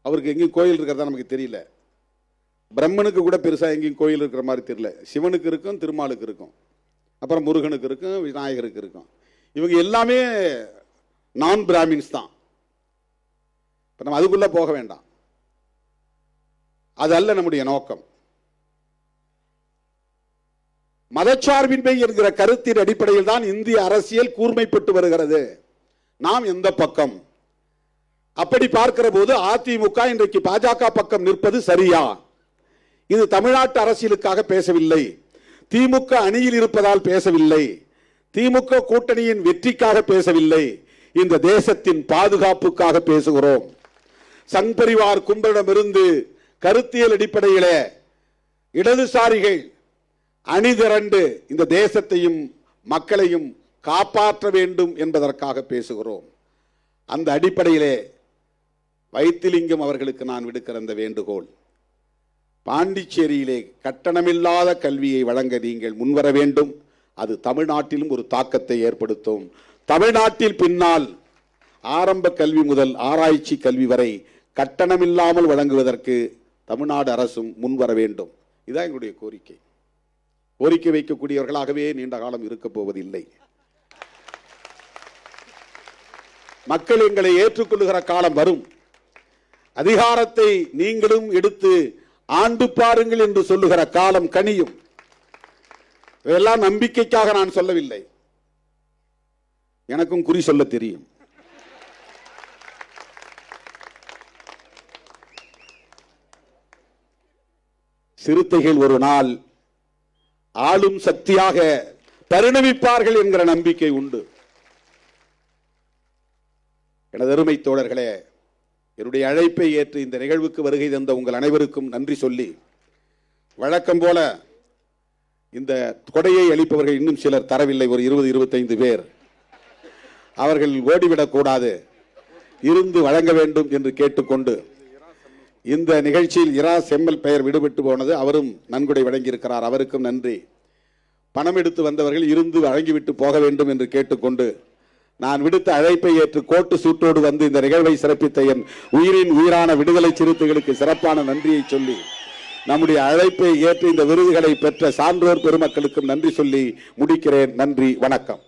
அவருக்கு எங்கேயும் கோயில் இருக்கிறதா நமக்கு தெரியல. பிரம்மனுக்கு கூட பெருசா எங்கேயும் கோயில் இருக்கிற மாதிரி தெரியல. சிவனுக்கு இருக்கும், திருமாலுக்கு இருக்கும், அப்புறம் முருகனுக்கு இருக்கும், விநாயகருக்கு இருக்கும். இவங்க எல்லாமே நான் பிராமின்ஸ் தான். இப்ப நம்ம அதுக்குள்ள போக வேண்டாம், அது அல்ல நம்முடைய நோக்கம். மதச்சார்பின்மை என்கிற கருத்தின் அடிப்படையில் தான் இந்திய அரசியல் கூர்மைப்பட்டு வருகிறது. நாம் எந்த பக்கம்? அப்படி பார்க்கிற போது அதிமுக இன்றைக்கு பாஜக பக்கம் நிற்பது சரியா? இது தமிழ்நாட்டு அரசியலுக்காக பேசவில்லை, திமுக அணியில் இருப்பதால் பேசவில்லை, திமுக கூட்டணியின் வெற்றிக்காக பேசவில்லை, இந்த தேசத்தின் பாதுகாப்புக்காக பேசுகிறோம். சங் பரிவார் கும்பலிடமிருந்து கருத்தியல் அடிப்படையிலே இடதுசாரிகள் அணிதிரண்டு இந்த தேசத்தையும் மக்களையும் காப்பாற்ற வேண்டும் என்பதற்காக பேசுகிறோம். அந்த அடிப்படையிலே வைத்திலிங்கம் அவர்களுக்கு நான் விடுக்கிற அந்த வேண்டுகோள், பாண்டிச்சேரியிலே கட்டணமில்லாத கல்வியை வழங்க நீங்கள் முன்வர வேண்டும். அது தமிழ்நாட்டிலும் ஒரு தாக்கத்தை ஏற்படுத்தும். தமிழ்நாட்டில் பின்னால் ஆரம்ப கல்வி முதல் ஆராய்ச்சி கல்வி வரை கட்டணமில்லாமல் வழங்குவதற்கு தமிழ்நாடு அரசும் முன்வர வேண்டும். இதுதான் எங்களுடைய கோரிக்கை. கோரிக்கை வைக்கக்கூடியவர்களாகவே நீண்ட காலம் இருக்க போவதில்லை. மக்கள் எங்களை ஏற்றுக்கொள்ளுகிற காலம் வரும். அதிகாரத்தை நீங்களும் எடுத்து ஆண்டு பாருங்கள் என்று சொல்லுகிற காலம் கனியும். இதெல்லாம் நம்பிக்கைக்காக நான் சொல்லவில்லை, எனக்கும் குறி சொல்ல தெரியும். சிறுத்தைகள் ஒரு நாள் ஆளும் சக்தியாக பரிணமிப்பார்கள் என்கிற நம்பிக்கை உண்டு. எனது அருமை தோழர்களே, என்னுடைய அழைப்பை ஏற்று இந்த நிகழ்வுக்கு வருகை தந்த உங்கள் அனைவருக்கும் நன்றி சொல்லி, வழக்கம் போல இந்த கொடையை அளிப்பவர்கள் இன்னும் சிலர் தரவில்லை, ஒரு 20-25 பேர். அவர்கள் ஓடிவிடக்கூடாது, இருந்து வழங்க வேண்டும் என்று கேட்டுக்கொண்டு, இந்த நிகழ்ச்சியில் இரா செம்மல் பெயர் விடுபட்டு போனது, அவரும் நன்கொடை வழங்கியிருக்கிறார், அவருக்கும் நன்றி. பணம் எடுத்து வந்தவர்கள் இருந்து வழங்கிவிட்டு போக வேண்டும் என்று கேட்டுக்கொண்டு, நான் விடுத்த அழைப்பை ஏற்று கோட்டு சூட்டோடு வந்து இந்த நிகழ்வை சிறப்பித்த என் உயிரின் உயிரான விடுதலை சிறுத்தைகளுக்கு சிறப்பான நன்றியை சொல்லி, நம்முடைய அழைப்பை ஏற்று இந்த விருதுகளை பெற்ற சான்றோர் பெருமக்களுக்கும் நன்றி சொல்லி முடிக்கிறேன். நன்றி, வணக்கம்.